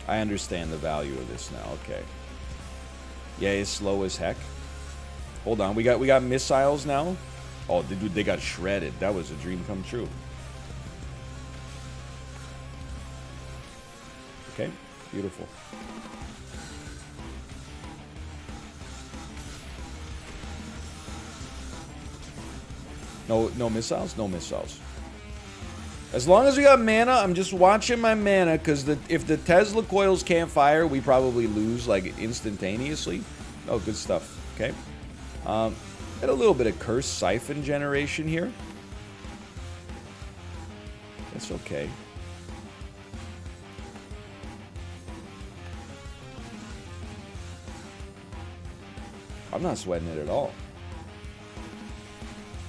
I understand the value of this now. Okay. Yeah, it's slow as heck. Hold on, we got missiles now. Oh, dude, they got shredded. That was a dream come true. Okay, beautiful. No missiles? No missiles. As long as we got mana, I'm just watching my mana, because if the Tesla coils can't fire, we probably lose, like, instantaneously. Oh, good stuff. Okay. Got a little bit of curse siphon generation here. That's okay. I'm not sweating it at all.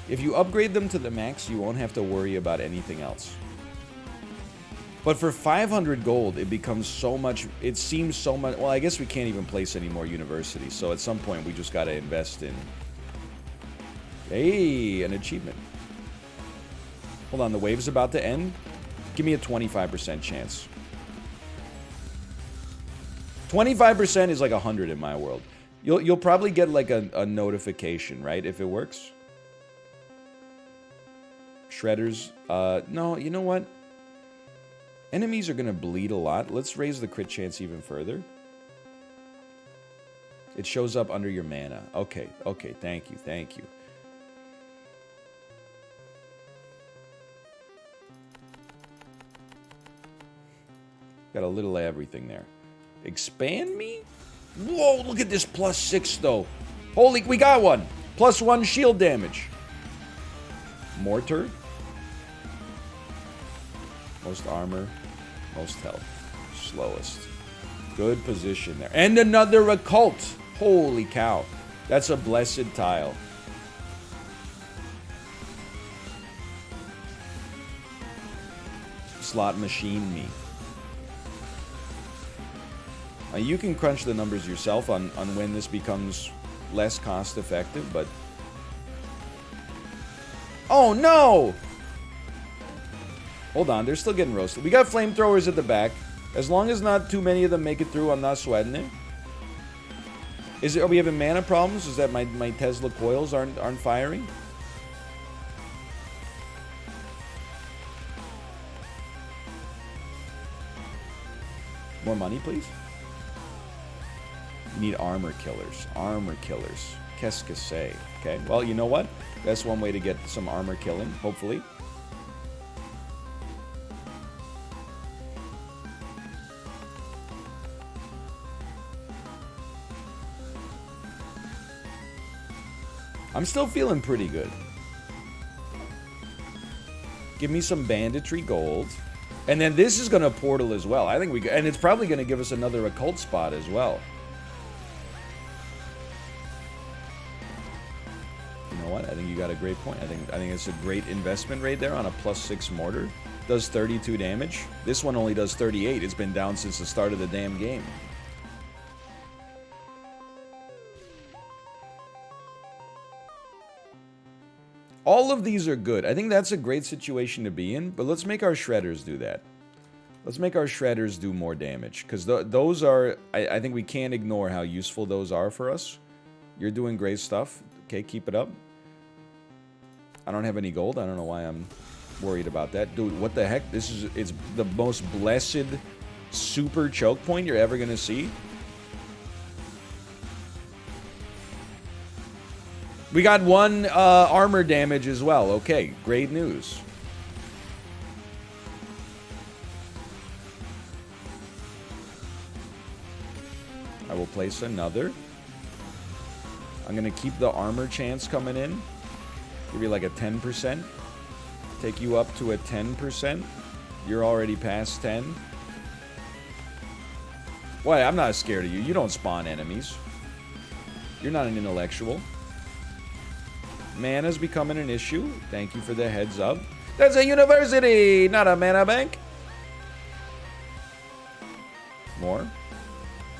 If you upgrade them to the max, you won't have to worry about anything else. But for 500 gold, it becomes so much... It seems so much... Well, I guess we can't even place any more universities. So at some point, we just got to invest in... Hey, an achievement. Hold on, the wave's about to end. Give me a 25% chance. 25% is like 100 in my world. You'll probably get like a notification, right? If it works. Shredders. No, you know what? Enemies are going to bleed a lot. Let's raise the crit chance even further. It shows up under your mana. Okay, okay, thank you, thank you. Got a little of everything there. Expand me? Whoa, look at this +6 though. Holy, we got one. +1 shield damage. Mortar. Most armor. Most health. Slowest. Good position there. And another occult. Holy cow. That's a blessed tile. Slot machine me. You can crunch the numbers yourself on when this becomes less cost effective, but... Oh, no! Hold on, they're still getting roasted. We got flamethrowers at the back. As long as not too many of them make it through, I'm not sweating it. Are we having mana problems? Is that my Tesla coils aren't firing? More money, please? You need armor killers. Armor killers. Qu'est-ce que c'est? Okay, well, you know what? That's one way to get some armor killing, hopefully. I'm still feeling pretty good. Give me some banditry gold. And then this is going to portal as well. I think we... And it's probably going to give us another occult spot as well. You know what? I think you got a great point. I think it's a great investment right there on a +6 mortar. Does 32 damage. This one only does 38. It's been down since the start of the damn game. All of these are good. I think that's a great situation to be in, but let's make our shredders do that. Let's make our shredders do more damage, because those are... I think we can't ignore how useful those are for us. You're doing great stuff. Okay, keep it up. I don't have any gold. I don't know why I'm worried about that. Dude, what the heck? It's the most blessed super choke point you're ever going to see. We got one armor damage as well. Okay, great news. I will place another. I'm going to keep the armor chance coming in. Give you like a 10%. Take you up to a 10%. You're already past 10. Why? I'm not scared of you. You don't spawn enemies. You're not an intellectual. Mana's becoming an issue. Thank you for the heads up. That's a university, not a mana bank. More.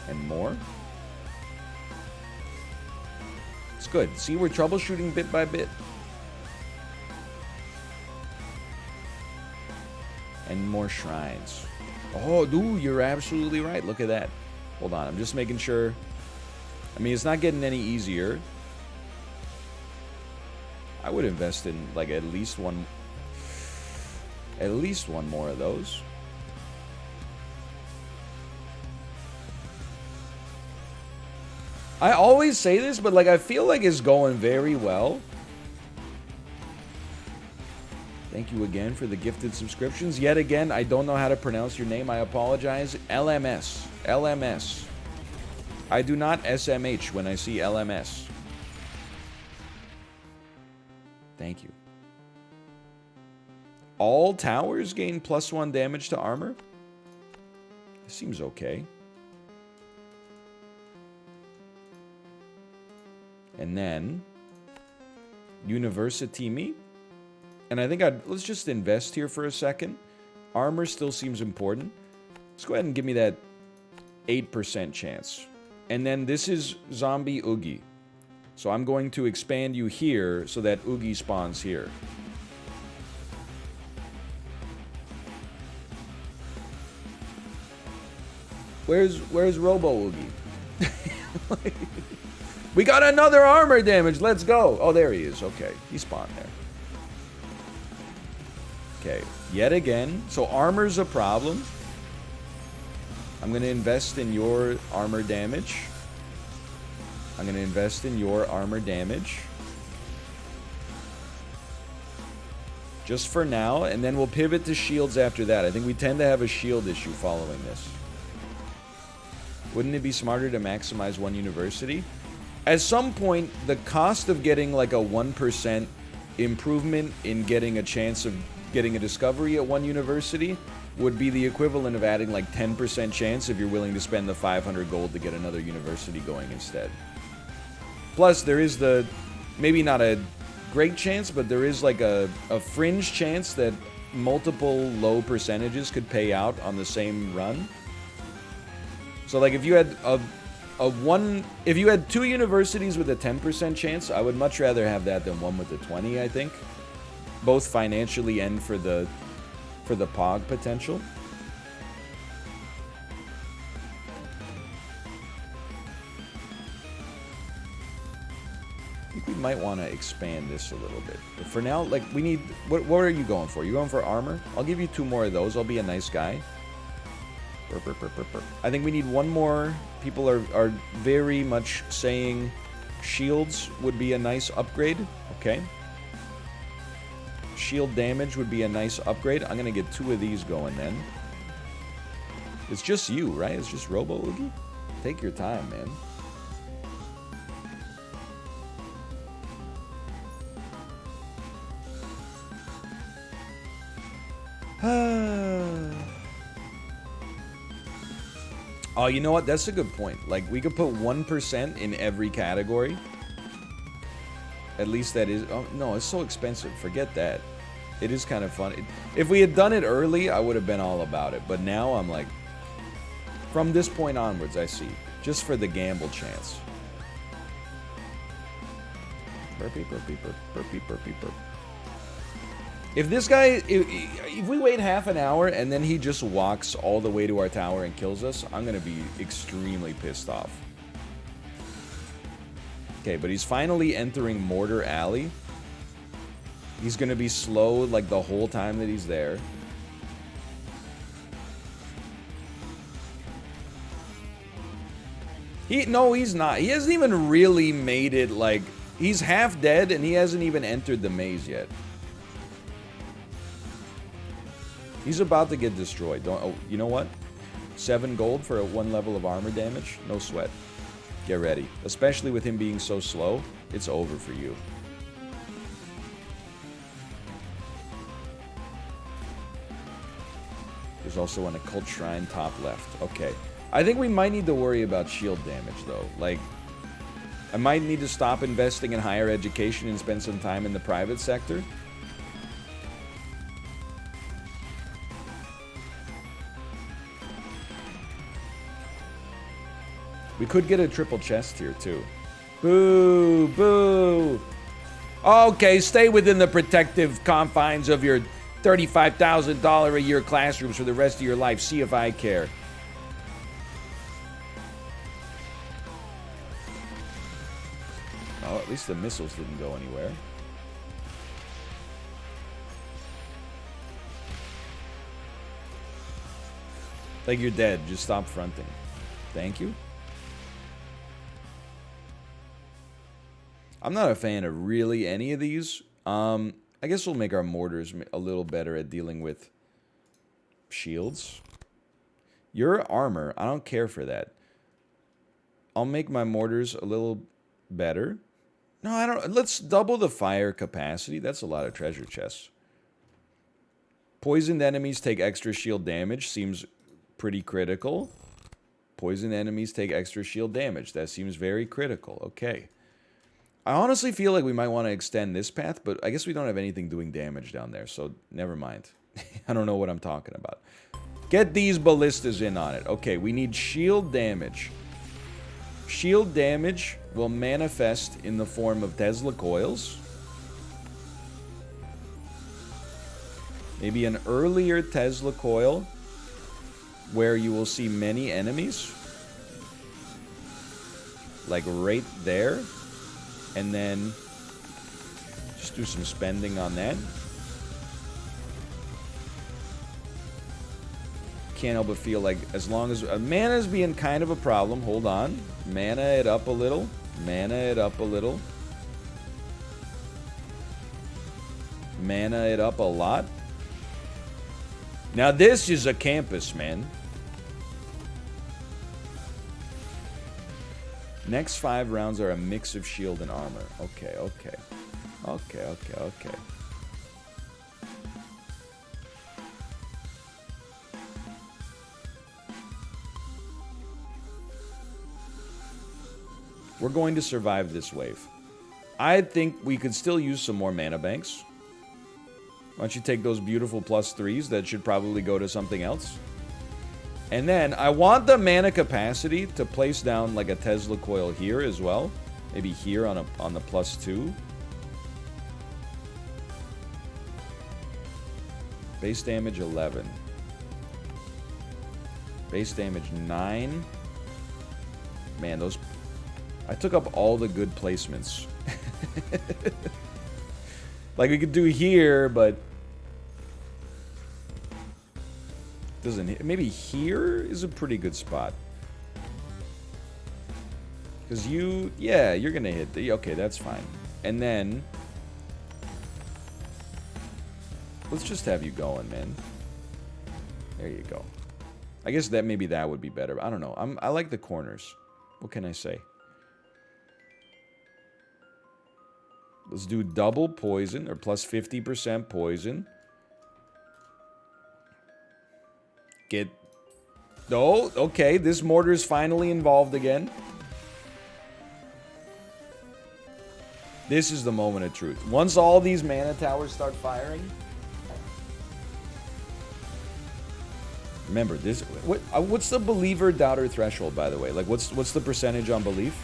And more. It's good. See, we're troubleshooting bit by bit. And more shrines. Oh, dude, you're absolutely right. Look at that. Hold on, I'm just making sure. I mean, it's not getting any easier. I would invest in like at least one more of those. I always say this, but like I feel like it's going very well. Thank you again for the gifted subscriptions. Yet again, I don't know how to pronounce your name. I apologize. LMS. LMS. I do not SMH when I see LMS. Thank you. All towers gain +1 damage to armor? This seems okay. And then University me. And I think let's just invest here for a second. Armor still seems important. Let's go ahead and give me that 8% chance. And then this is Zombie Oogie. So I'm going to expand you here so that Oogie spawns here. Where's Robo Oogie? We got another armor damage. Let's go. Oh, there he is. Okay, he spawned there. Okay, yet again. So armor's a problem. I'm going to invest in your armor damage. I'm going to invest in your armor damage. Just for now, and then we'll pivot to shields after that. I think we tend to have a shield issue following this. Wouldn't it be smarter to maximize one university? At some point, the cost of getting like a 1% improvement in getting a chance of getting a discovery at one university would be the equivalent of adding like 10% chance if you're willing to spend the 500 gold to get another university going instead. Plus, there is the, maybe not a great chance, but there is like a fringe chance that multiple low percentages could pay out on the same run. So like if you had if you had 2 universities with a 10% chance, I would much rather have that than one with a 20, I think. Both financially and for the POG potential. I think we might want to expand this a little bit. But for now, like we need, what are you going for? You going for armor? I'll give you 2 more of those. I'll be a nice guy. I think we need 1 more. People are very much saying shields would be a nice upgrade. Okay. Shield damage would be a nice upgrade. I'm going to get 2 of these going then. It's just you, right? It's just Robo Oogie? Take your time, man. Oh, you know what? That's a good point. Like, we could put 1% in every category. At least that is... Oh, no, it's so expensive. Forget that. It is kind of fun. If we had done it early, I would have been all about it. But now I'm like... From this point onwards, I see. Just for the gamble chance. Burpee, burpee, burp, burpee, burpee, burp. If this guy... If we wait half an hour and then he just walks all the way to our tower and kills us, I'm going to be extremely pissed off. Okay, but he's finally entering Mortar Alley. He's going to be slow like the whole time that he's there. No, he's not. He hasn't even really made it like... He's half dead and he hasn't even entered the maze yet. He's about to get destroyed. Oh, you know what? 7 gold for 1 level of armor damage? No sweat. Get ready. Especially with him being so slow, it's over for you. There's also an occult shrine top left. Okay. I think we might need to worry about shield damage, though. Like, I might need to stop investing in higher education and spend some time in the private sector. We could get a triple chest here, too. Boo! Boo! Okay, stay within the protective confines of your $35,000 a year classrooms for the rest of your life. See if I care. Oh, at least the missiles didn't go anywhere. Like you're dead. Just stop fronting. Thank you. I'm not a fan of really any of these. I guess we'll make our mortars a little better at dealing with shields. Your armor, I don't care for that. I'll make my mortars a little better. No, I don't. Let's double the fire capacity. That's a lot of treasure chests. Poisoned enemies take extra shield damage. Seems pretty critical. Poisoned enemies take extra shield damage. That seems very critical. Okay. I honestly feel like we might want to extend this path, but I guess we don't have anything doing damage down there, so never mind. I don't know what I'm talking about. Get these ballistas in on it. Okay, we need shield damage. Shield damage will manifest in the form of Tesla coils. Maybe an earlier Tesla coil where you will see many enemies. Like right there. And then just do some spending on that. Can't help but feel like as long as mana's being kind of a problem. Hold on. Mana it up a little. Mana it up a little. Mana it up a lot. Now this is a campus, man. Next 5 rounds are a mix of shield and armor. Okay, okay. Okay, okay, okay. We're going to survive this wave. I think we could still use some more mana banks. Why don't you take those beautiful +3s that should probably go to something else? And then I want the mana capacity to place down like a Tesla coil here as well. Maybe here on the +2. Base damage 11. Base damage 9. Man, those... I took up all the good placements. Like we could do here, but... doesn't hit. Maybe here is a pretty good spot. Because you... yeah, you're going to hit the... okay, that's fine. And then... let's just have you going, man. There you go. I guess that maybe that would be better. I don't know. I like the corners. What can I say? Let's do double poison, or plus 50% poison. Get... oh, okay. This mortar is finally involved again. This is the moment of truth. Once all these mana towers start firing... remember, this... what's the believer-doubter threshold, by the way? Like, what's the percentage on belief?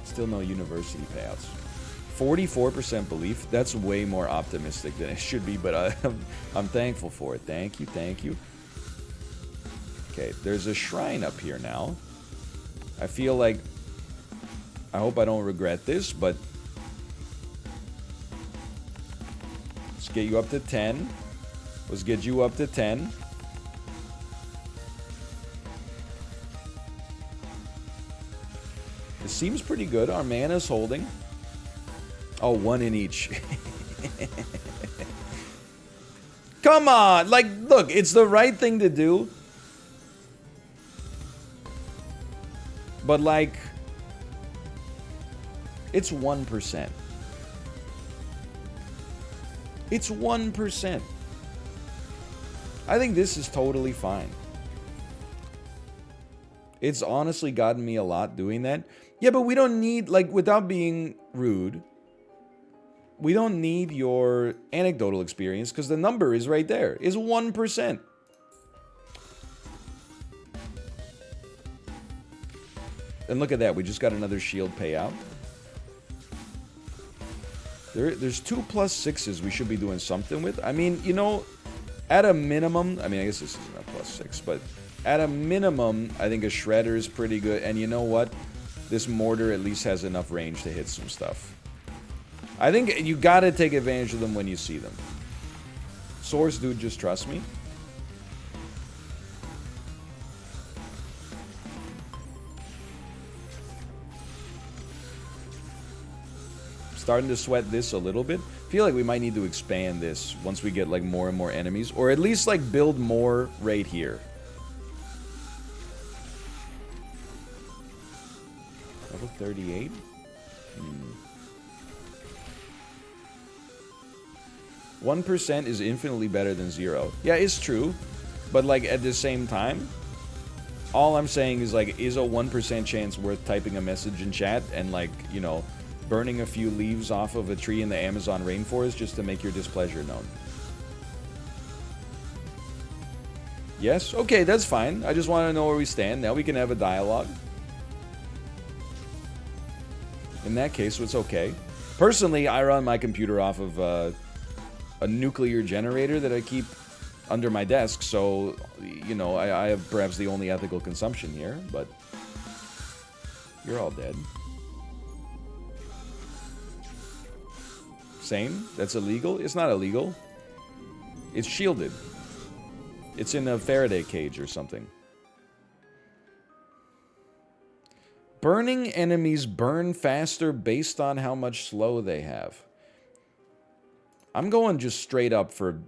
Still no university payouts. 44% belief. That's way more optimistic than it should be, but I'm thankful for it. Thank you, thank you. Okay, there's a shrine up here now. I feel like... I hope I don't regret this, but... let's get you up to 10. Let's get you up to 10. It seems pretty good. Our mana's holding. Oh, 1 in each. Come on! Like, look, it's the right thing to do. But, like... it's 1%. It's 1%. I think this is totally fine. It's honestly gotten me a lot doing that. Yeah, but we don't need, like, without being rude, we don't need your anecdotal experience because the number is right there. It's 1%. And look at that. We just got another shield payout. There's 2 +6s we should be doing something with. I mean, you know, at a minimum, I mean, I guess this isn't a +6, but at a minimum, I think a shredder is pretty good. And you know what? This mortar at least has enough range to hit some stuff. I think you gotta take advantage of them when you see them. Source, dude, just trust me. Starting to sweat this a little bit. Feel like we might need to expand this once we get like more and more enemies, or at least like build more right here. Level 38? 1% is infinitely better than 0. Yeah, it's true. But like at the same time, All I'm saying is, like, is a 1% chance worth typing a message in chat and, like, you know, burning a few leaves off of a tree in the Amazon rainforest just to make your displeasure known? Yes? Okay, that's fine. I just want to know where we stand. Now we can have a dialogue. In that case, it's okay. Personally, I run my computer off of a nuclear generator that I keep under my desk, so, you know, I have perhaps the only ethical consumption here, but you're all dead. Same? That's illegal? It's not illegal. It's shielded. It's in a Faraday cage or something. Burning enemies burn faster based on how much slow they have. I'm going just straight up for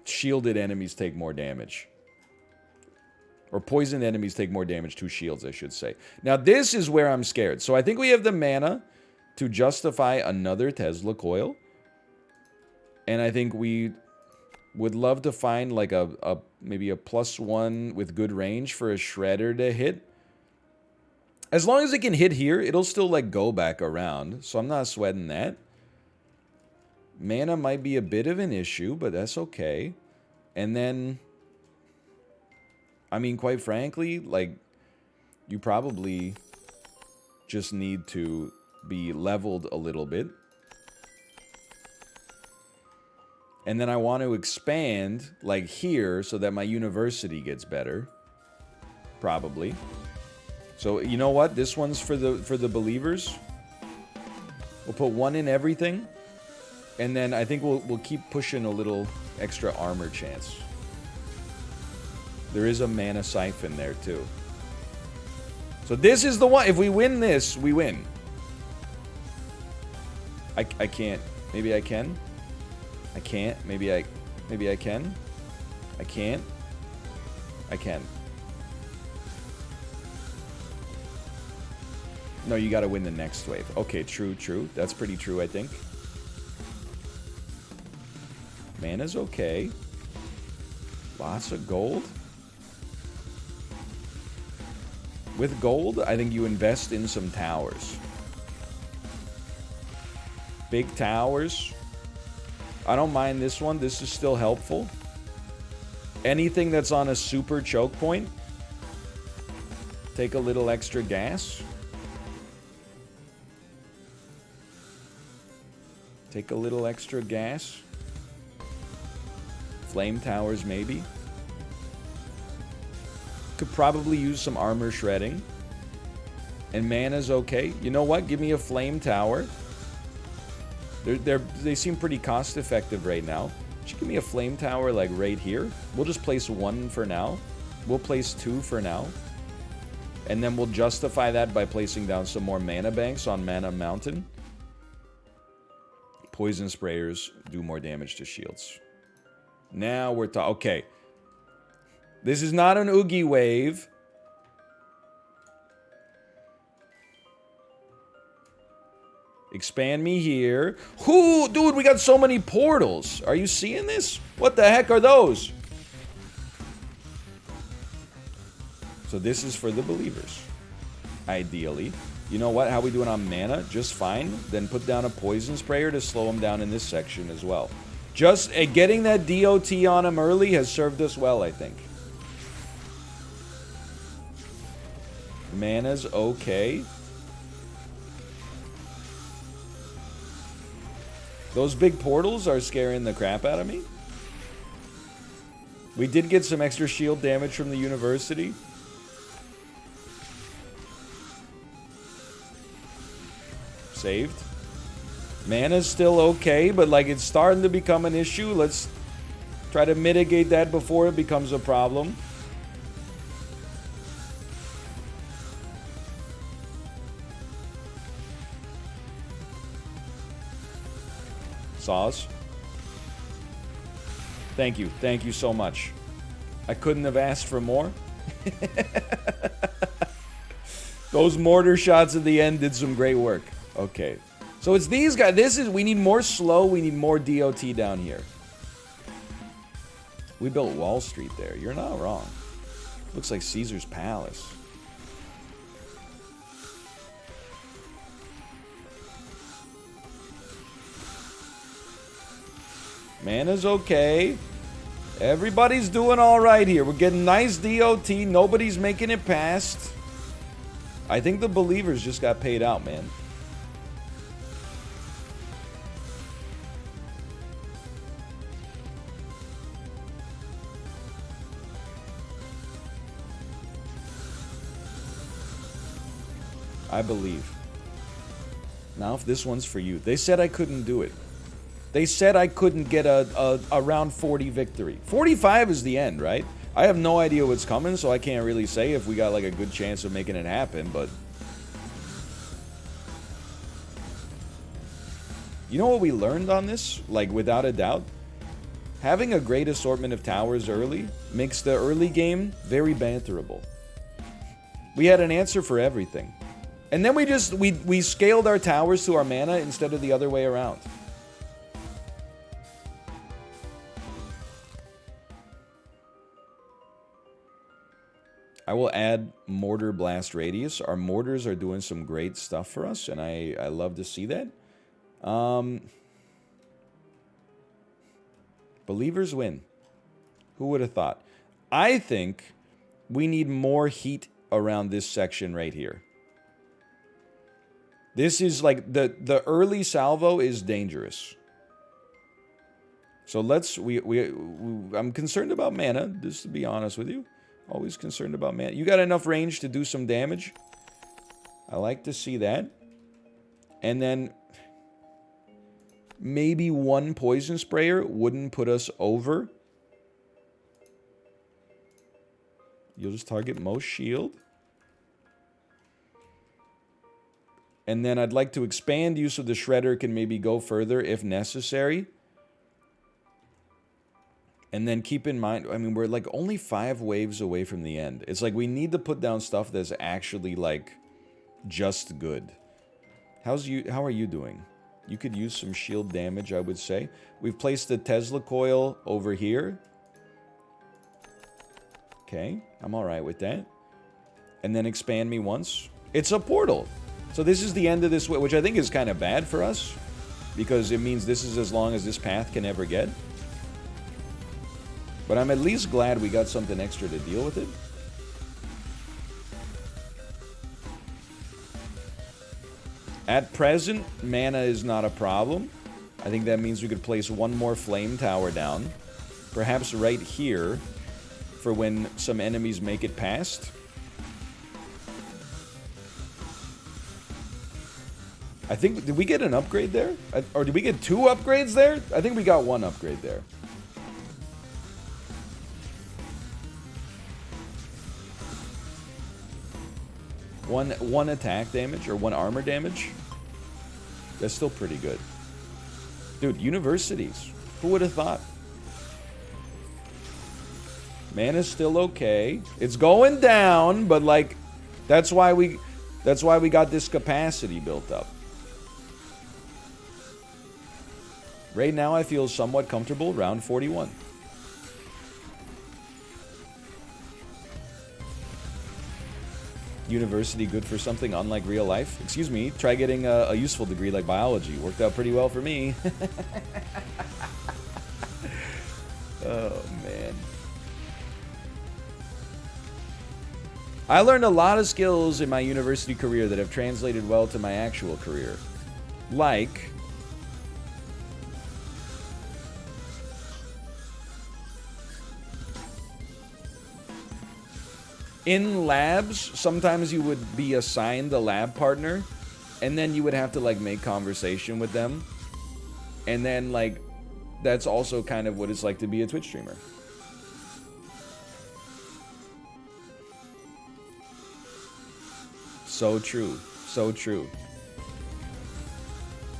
shielded enemies take more damage. Or poisoned enemies take more damage to shields, I should say. Now, this is where I'm scared. So I think we have the mana to justify another Tesla coil. And I think we would love to find like maybe a +1 with good range for a shredder to hit. As long as it can hit here, it'll still like go back around. So I'm not sweating that. Mana might be a bit of an issue, but that's okay. And then, I mean, quite frankly, like, you probably just need to be leveled a little bit. And then I want to expand, like, here, so that my university gets better. Probably. So, you know what? This one's for the believers. We'll put 1 in everything. And then I think we'll keep pushing a little extra armor chance. There is a mana siphon there, too. So this is the one. If we win this, we win. I can't. Maybe I can. I can't. Maybe I can. I can't. I can. No, you gotta win the next wave. Okay, true, true. That's pretty true, I think. Mana's okay. Lots of gold. With gold, I think you invest in some towers. Big towers. I don't mind this one. This is still helpful. Anything that's on a super choke point. Take a little extra gas. Take a little extra gas. Flame towers, maybe. Could probably use some armor shredding. And mana's okay. You know what? Give me a flame tower. They seem pretty cost effective right now. Just give me a flame tower like right here. We'll just place 1 for now. We'll place 2 for now. And then we'll justify that by placing down some more mana banks on Mana Mountain. Poison sprayers do more damage to shields. Now we're talking. Okay. This is not an Oogie wave. Expand me here. Whoo, dude, we got so many portals. Are you seeing this? What the heck are those? So this is for the believers. Ideally. You know what? How we doing on mana? Just fine. Then put down a poison sprayer to slow them down in this section as well. Just getting that DOT on him early has served us well, I think. Mana's okay. Those big portals are scaring the crap out of me. We did get some extra shield damage from the university. Saved. Mana's still okay, but like it's starting to become an issue. Let's try to mitigate that before it becomes a problem. Saws. Thank you. Thank you so much. I couldn't have asked for more. Those mortar shots at the end did some great work. Okay. So it's these guys. We need more slow. We need more DOT down here. We built Wall Street there. You're not wrong. Looks like Caesar's Palace. Mana's okay. Everybody's doing all right here. We're getting nice DOT. Nobody's making it past. I think the believers just got paid out, man. I believe. Now, if this one's for you. They said I couldn't do it. They said I couldn't get a round 40 victory. 45 is the end, right? I have no idea what's coming, so I can't really say if we got like a good chance of making it happen, but... You know what we learned on this? Like, without a doubt? Having a great assortment of towers early makes the early game very banterable. We had an answer for everything. And then we scaled our towers to our mana instead of the other way around. I will add Mortar Blast Radius. Our mortars are doing some great stuff for us, and I love to see that. Believers win. Who would have thought? I think we need more heat around this section right here. This is like the early salvo is dangerous. So let's I'm concerned about mana, just to be honest with you. Always concerned about mana. You got enough range to do some damage. I like to see that. And then maybe one poison sprayer wouldn't put us over. You'll just target most shield. And then I'd like to expand use of the shredder, can maybe go further if necessary. And then keep in mind, I mean, we're like only 5 waves away from the end. It's like we need to put down stuff that's actually like just good. How are you doing? You could use some shield damage, I would say. We've placed the Tesla coil over here. Okay, I'm all right with that. And then expand me once. It's a portal. So this is the end of this, which I think is kind of bad for us, because it means this is as long as this path can ever get. But I'm at least glad we got something extra to deal with it. At present, mana is not a problem. I think that means we could place one more flame tower down. Perhaps right here for when some enemies make it past. I think, did we get an upgrade there? Or did we get 2 upgrades there? I think we got 1 upgrade there. One attack damage, or 1 armor damage. That's still pretty good. Dude, universities. Who would have thought? Mana's still okay. It's going down, but like, that's why we got this capacity built up. Right now I feel somewhat comfortable, round 41. University good for something unlike real life? Excuse me, try getting a useful degree like biology. Worked out pretty well for me. Oh, man. I learned a lot of skills in my university career that have translated well to my actual career. Like... in labs, sometimes you would be assigned a lab partner, and then you would have to, like, make conversation with them. And then, like, that's also kind of what it's like to be a Twitch streamer. So true. So true.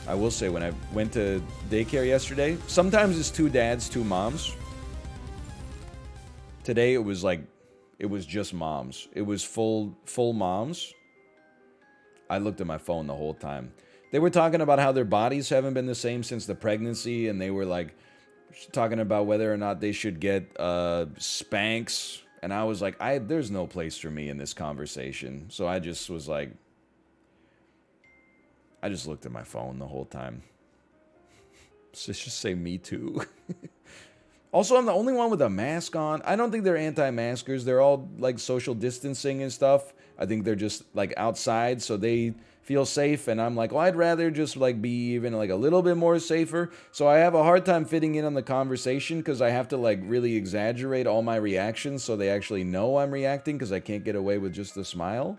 I will say, when I went to daycare yesterday, sometimes it's 2 dads, 2 moms. Today it was like... it was just moms. It was full moms. I looked at my phone the whole time. They were talking about how their bodies haven't been the same since the pregnancy, and they were like talking about whether or not they should get Spanx And I was like, there's no place for me in this conversation. So I just was like, I just looked at my phone the whole time. Just say me too. Also, I'm the only one with a mask on. I don't think they're anti-maskers. They're all like social distancing and stuff. I think they're just like outside so they feel safe. And I'm like, well, I'd rather just like be even like a little bit more safer. So I have a hard time fitting in on the conversation because I have to like really exaggerate all my reactions so they actually know I'm reacting because I can't get away with just a smile.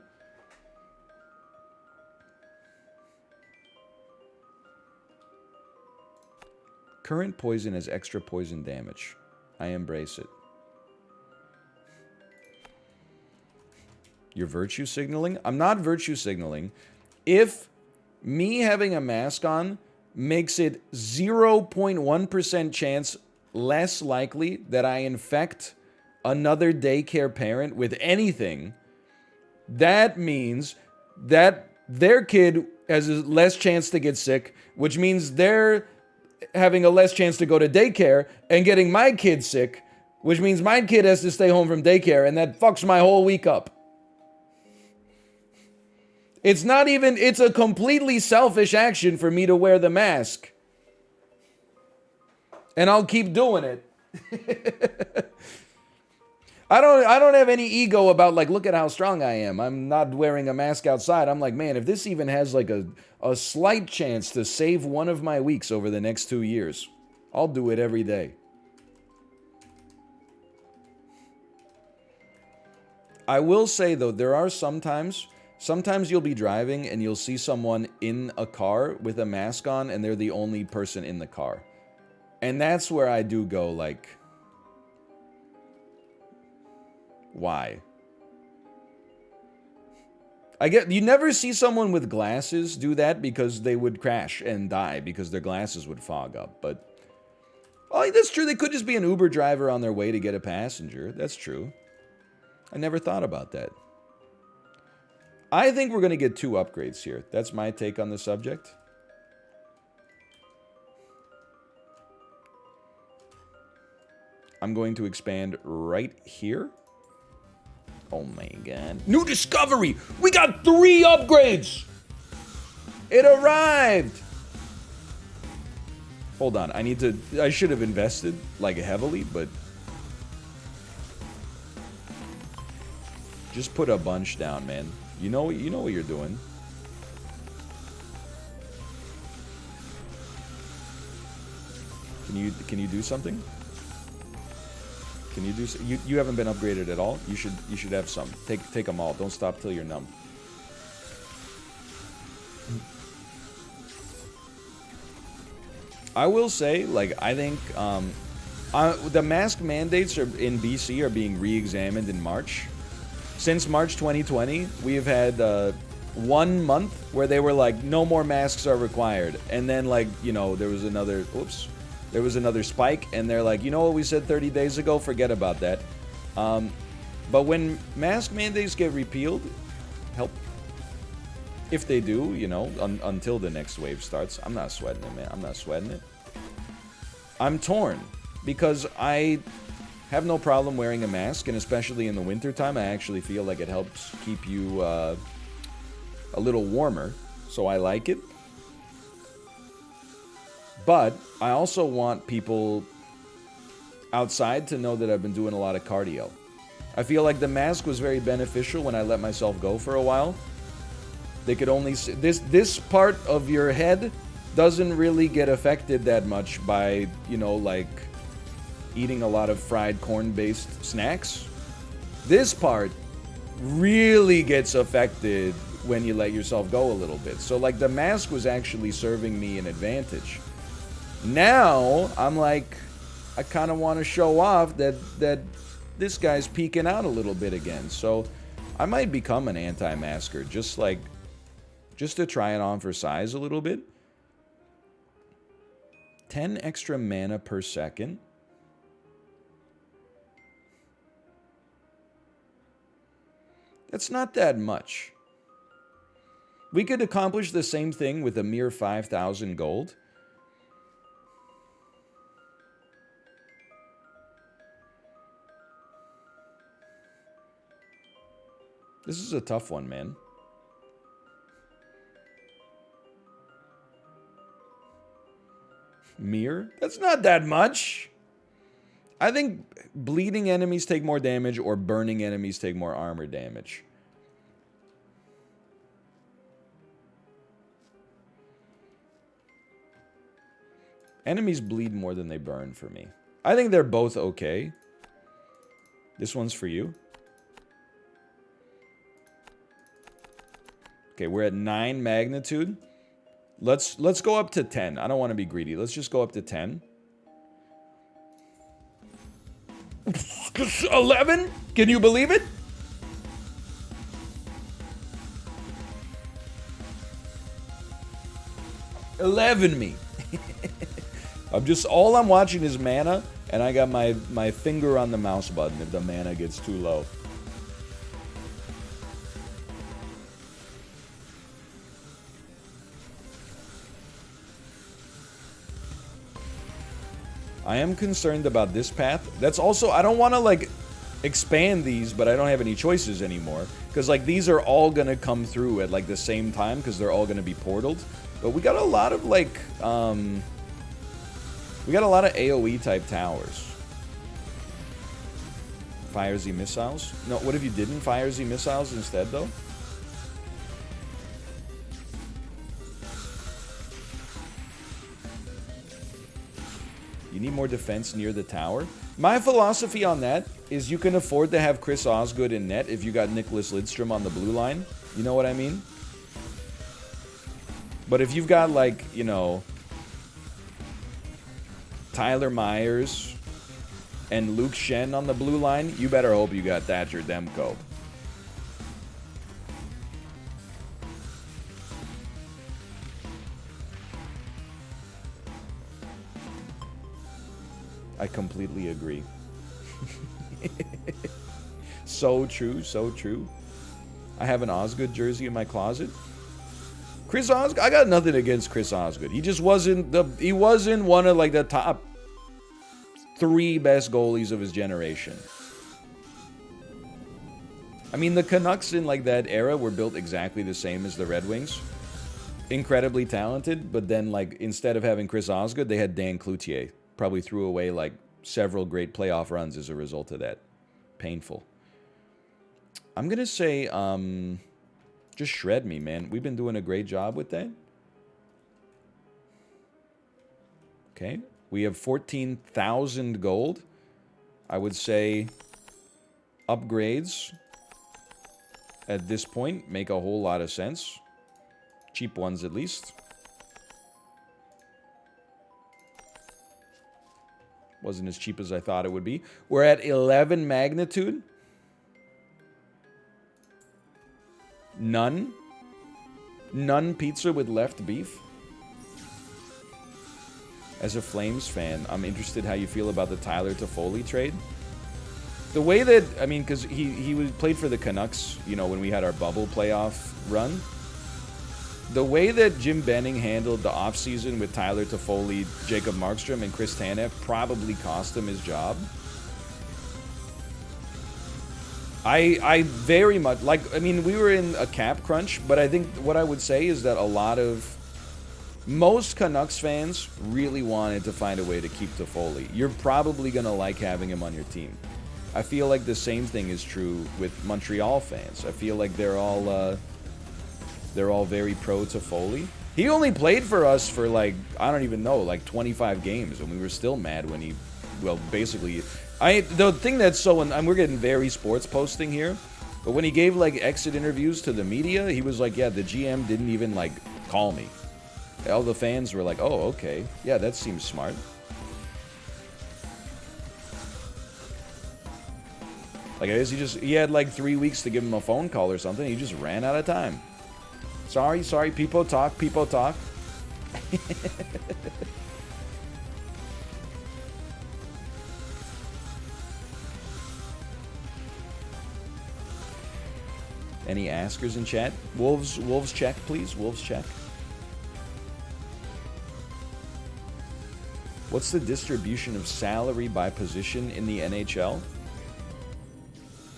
Current poison has extra poison damage. I embrace it. You're virtue signaling? I'm not virtue signaling. If me having a mask on makes it 0.1% chance less likely that I infect another daycare parent with anything, that means that their kid has a less chance to get sick, which means they're having a less chance to go to daycare and getting my kid sick, which means my kid has to stay home from daycare, and that fucks my whole week up. It's not even, it's a completely selfish action for me to wear the mask. And I'll keep doing it. I don't have any ego about like, look at how strong I am. I'm not wearing a mask outside. I'm like, man, if this even has like a slight chance to save one of my weeks over the next 2 years, I'll do it every day. I will say though, there are sometimes you'll be driving and you'll see someone in a car with a mask on and they're the only person in the car. And that's where I do go like, why? You never see someone with glasses do that because they would crash and die because their glasses would fog up. But, oh, that's true. They could just be an Uber driver on their way to get a passenger. That's true. I never thought about that. I think we're going to get 2 upgrades here. That's my take on the subject. I'm going to expand right here. Oh my god. New discovery! We got 3 upgrades! It arrived! Hold on, I should have invested, like, heavily, but... just put a bunch down, man. You know what you're doing. Can you do something? Can you do you haven't been upgraded at all? You should have some. Take them all. Don't stop till you're numb. I will say, like, I think the mask mandates in BC are being re-examined in March. Since March 2020, we have had 1 month where they were like, no more masks are required, and then like, you know, there was another spike, and they're like, you know what we said 30 days ago? Forget about that. But when mask mandates get repealed, help. If they do, you know, until the next wave starts, I'm not sweating it, man. I'm not sweating it. I'm torn because I have no problem wearing a mask, and especially in the wintertime, I actually feel like it helps keep you a little warmer, so I like it. But I also want people outside to know that I've been doing a lot of cardio. I feel like the mask was very beneficial when I let myself go for a while. They could only see this part of your head doesn't really get affected that much by, you know, like eating a lot of fried corn-based snacks. This part really gets affected when you let yourself go a little bit. So like the mask was actually serving me an advantage. Now I'm like, I kind of want to show off that this guy's peeking out a little bit again. So I might become an anti-masker, just to try it on for size a little bit. 10 extra mana per second. That's not that much. We could accomplish the same thing with a mere 5,000 gold. This is a tough one, man. Mirror? That's not that much. I think bleeding enemies take more damage or burning enemies take more armor damage. Enemies bleed more than they burn for me. I think they're both okay. This one's for you. Okay, we're at 9 magnitude. Let's go up to 10. I don't want to be greedy. Let's just go up to 10. 11? Can you believe it? $11 me. All I'm watching is mana, and I got my finger on the mouse button if the mana gets too low. I am concerned about this path. That's also, I don't want to, like, expand these, but I don't have any choices anymore. Because, like, these are all going to come through at, like, the same time, because they're all going to be portaled. But we got a lot of, like, we got a lot of AoE-type towers. Fire Z missiles? No, what if you didn't fire Z missiles instead, though? You need more defense near the tower. My philosophy on that is you can afford to have Chris Osgood in net if you got Nicholas Lidstrom on the blue line. You know what I mean? But if you've got, like, you know, Tyler Myers and Luke Shen on the blue line, you better hope you got Thatcher Demko. I completely agree. So true, so true. I have an Osgood jersey in my closet. Chris Osgood, I got nothing against Chris Osgood. He just wasn't he wasn't one of, like, the top 3 best goalies of his generation. I mean, the Canucks in, like, that era were built exactly the same as the Red Wings. Incredibly talented, but then, like, instead of having Chris Osgood, they had Dan Cloutier. Probably threw away, like, several great playoff runs as a result of that. Painful. I'm gonna say, just shred me, man. We've been doing a great job with that. Okay. We have 14,000 gold. I would say upgrades at this point make a whole lot of sense. Cheap ones, at least. Wasn't as cheap as I thought it would be. We're at 11 magnitude. None. None pizza with left beef. As a Flames fan, I'm interested how you feel about the Tyler Toffoli trade. The way that, I mean, because he played for the Canucks, you know, when we had our bubble playoff run. The way that Jim Benning handled the offseason with Tyler Toffoli, Jacob Markstrom, and Chris Tanev probably cost him his job. I very much, like, I mean, we were in a cap crunch, but I think what I would say is that most Canucks fans really wanted to find a way to keep Toffoli. You're probably going to like having him on your team. I feel like the same thing is true with Montreal fans. I feel like they're all very pro Toffoli. He only played for us for, like, I don't even know, like 25 games, and we were still mad when he, well, basically, the thing that's so, and we're getting very sports posting here, but when he gave, like, exit interviews to the media, he was like, yeah, the GM didn't even, like, call me. All the fans were like, oh, okay, yeah, that seems smart. Like, I guess he had, like, 3 weeks to give him a phone call or something. He just ran out of time. Sorry, people talk. Any askers in chat? Wolves check, please. Wolves check. What's the distribution of salary by position in the NHL?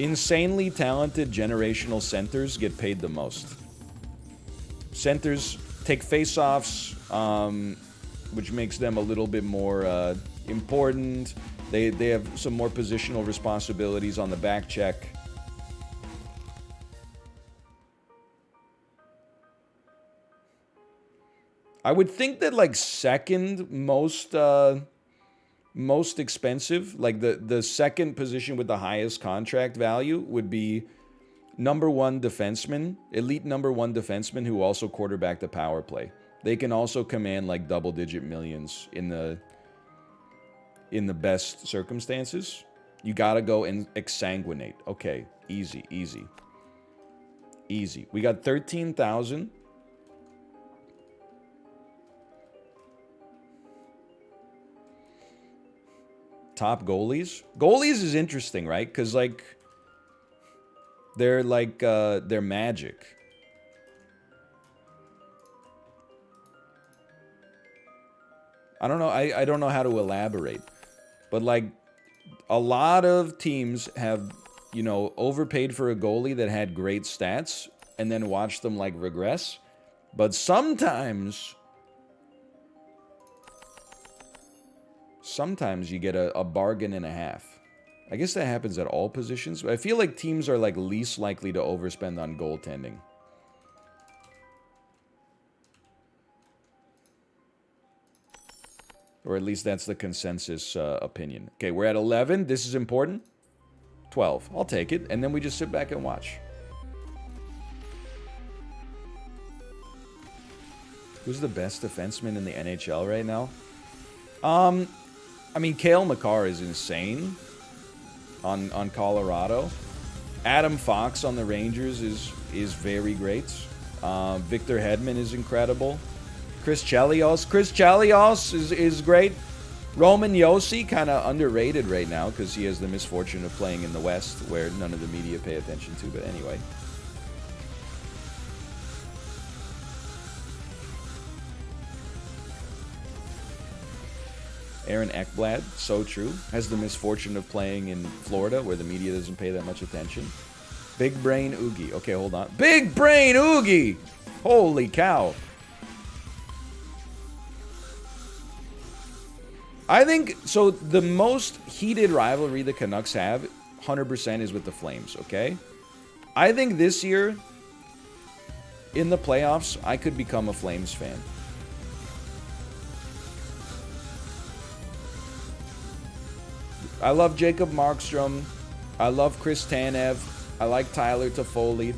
Insanely talented generational centers get paid the most. Centers take face-offs, which makes them a little bit more important. They have some more positional responsibilities on the back check. I would think that like second most expensive, like the second position with the highest contract value would be number one defenseman, elite number one defenseman who also quarterback the power play. They can also command like double-digit millions in the best circumstances. You gotta go and exsanguinate. Okay, easy, easy. Easy. We got 13,000. Top goalies. Goalies is interesting, right? Because, like, they're magic. I don't know. I don't know how to elaborate. But, like, a lot of teams have, you know, overpaid for a goalie that had great stats and then watched them, like, regress. But sometimes you get a bargain and a half. I guess that happens at all positions. But I feel like teams are, like, least likely to overspend on goaltending. Or at least that's the consensus opinion. Okay, we're at 11. This is important. 12. I'll take it. And then we just sit back and watch. Who's the best defenseman in the NHL right now? I mean, Cale Makar is insane on Colorado. Adam Fox on the Rangers is very great. Victor Hedman is incredible. Chris Chelios is great. Roman Josi, kind of underrated right now because he has the misfortune of playing in the West where none of the media pay attention to, but anyway. Aaron Ekblad, so true. Has the misfortune of playing in Florida where the media doesn't pay that much attention. Big Brain Oogie. Okay, hold on. Big Brain Oogie! Holy cow. I think, so the most heated rivalry the Canucks have, 100% is with the Flames, okay? I think this year, in the playoffs, I could become a Flames fan. I love Jacob Markstrom. I love Chris Tanev. I like Tyler Toffoli.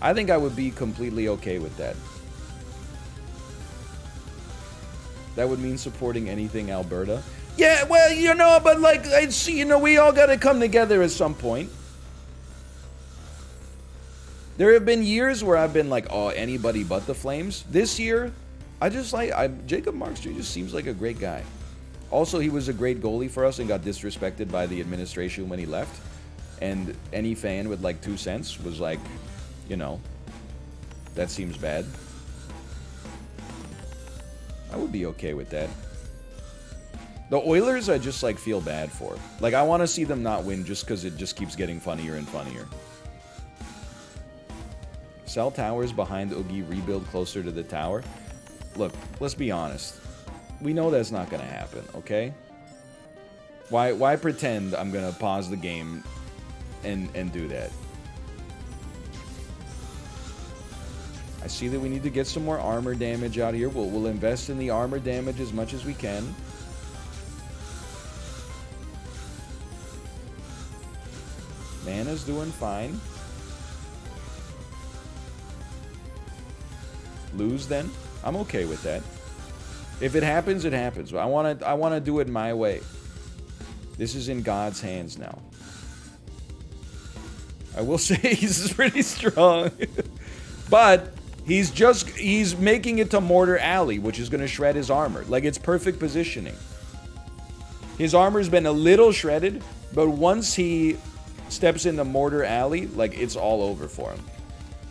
I think I would be completely okay with that. That would mean supporting anything Alberta. Yeah, well, you know, but like, it's, you know, we all got to come together at some point. There have been years where I've been like, oh, anybody but the Flames. This year, I just like, Jacob Markstrom just seems like a great guy. Also, he was a great goalie for us and got disrespected by the administration when he left. And any fan with like 2 cents was like, you know, that seems bad. I would be okay with that. The Oilers, I just like feel bad for. Like, I want to see them not win just because it just keeps getting funnier and funnier. Cell towers behind Oogie, rebuild closer to the tower. Look, let's be honest. We know that's not going to happen, okay? Why pretend I'm going to pause the game and do that? I see that we need to get some more armor damage out here. We'll invest in the armor damage as much as we can. Mana's doing fine. Lose then? I'm okay with that. If it happens, it happens. I want to do it my way. This is in God's hands now. I will say he's pretty strong. But he's making it to Mortar Alley, which is going to shred his armor. Like, it's perfect positioning. His armor's been a little shredded, but once he steps into Mortar Alley, like, it's all over for him.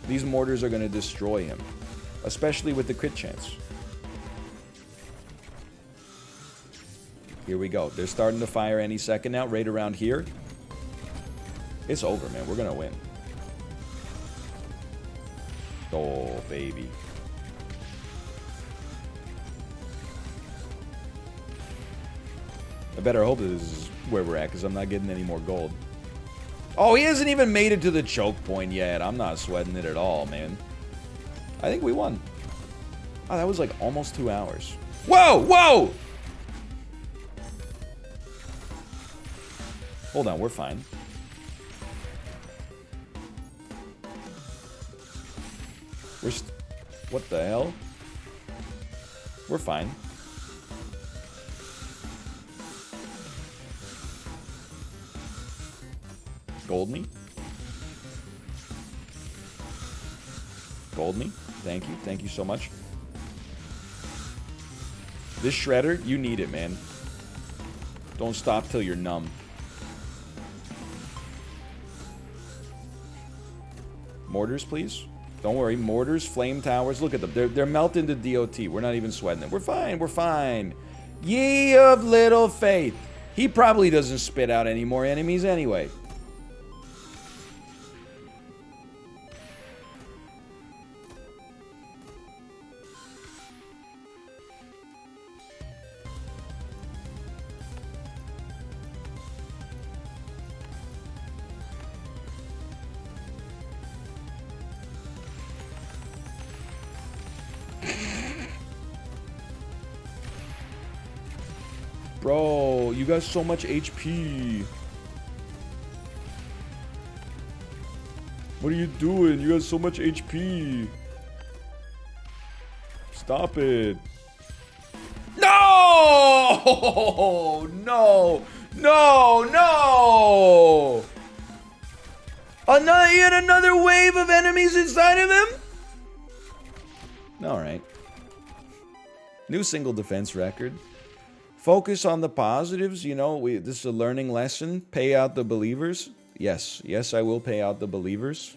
These mortars are going to destroy him, especially with the crit chance. Here we go. They're starting to fire any second now, right around here. It's over, man. We're gonna win. Oh, baby. I better hope this is where we're at, because I'm not getting any more gold. Oh, he hasn't even made it to the choke point yet. I'm not sweating it at all, man. I think we won. Oh, that was like almost 2 hours. Whoa! Whoa! Hold on, we're fine. What the hell? We're fine. Gold me? Gold me? Thank you. Thank you so much. This shredder, you need it, man. Don't stop till you're numb. Mortars, please. Don't worry. Mortars, flame towers. Look at them. They're melting to DOT. We're not even sweating it. We're fine. We're fine. Ye of little faith. He probably doesn't spit out any more enemies anyway. Bro, you got so much HP. What are you doing? You got so much HP. Stop it. No! No! No! No! Yet another wave of enemies inside of him? Alright. New single defense record. Focus on the positives, you know, this is a learning lesson. Pay out the believers. Yes, yes, I will pay out the believers.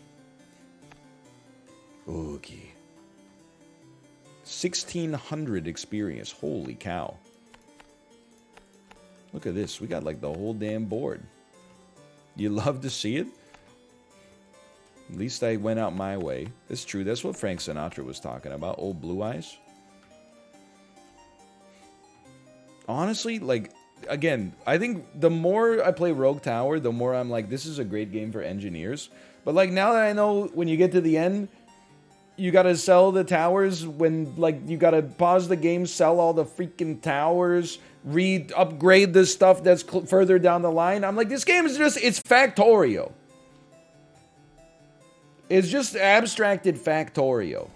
Okay. 1,600 experience. Holy cow. Look at this. We got like the whole damn board. You love to see it? At least I went out my way. It's true. That's what Frank Sinatra was talking about. Old Blue Eyes. Honestly, like, again, I think the more I play Rogue Tower, the more I'm like, this is a great game for engineers. But, like, now that I know when you get to the end, you gotta sell the towers when, like, you gotta pause the game, sell all the freaking towers, upgrade the stuff that's further down the line. I'm like, this game is just, it's Factorio. It's just abstracted Factorio.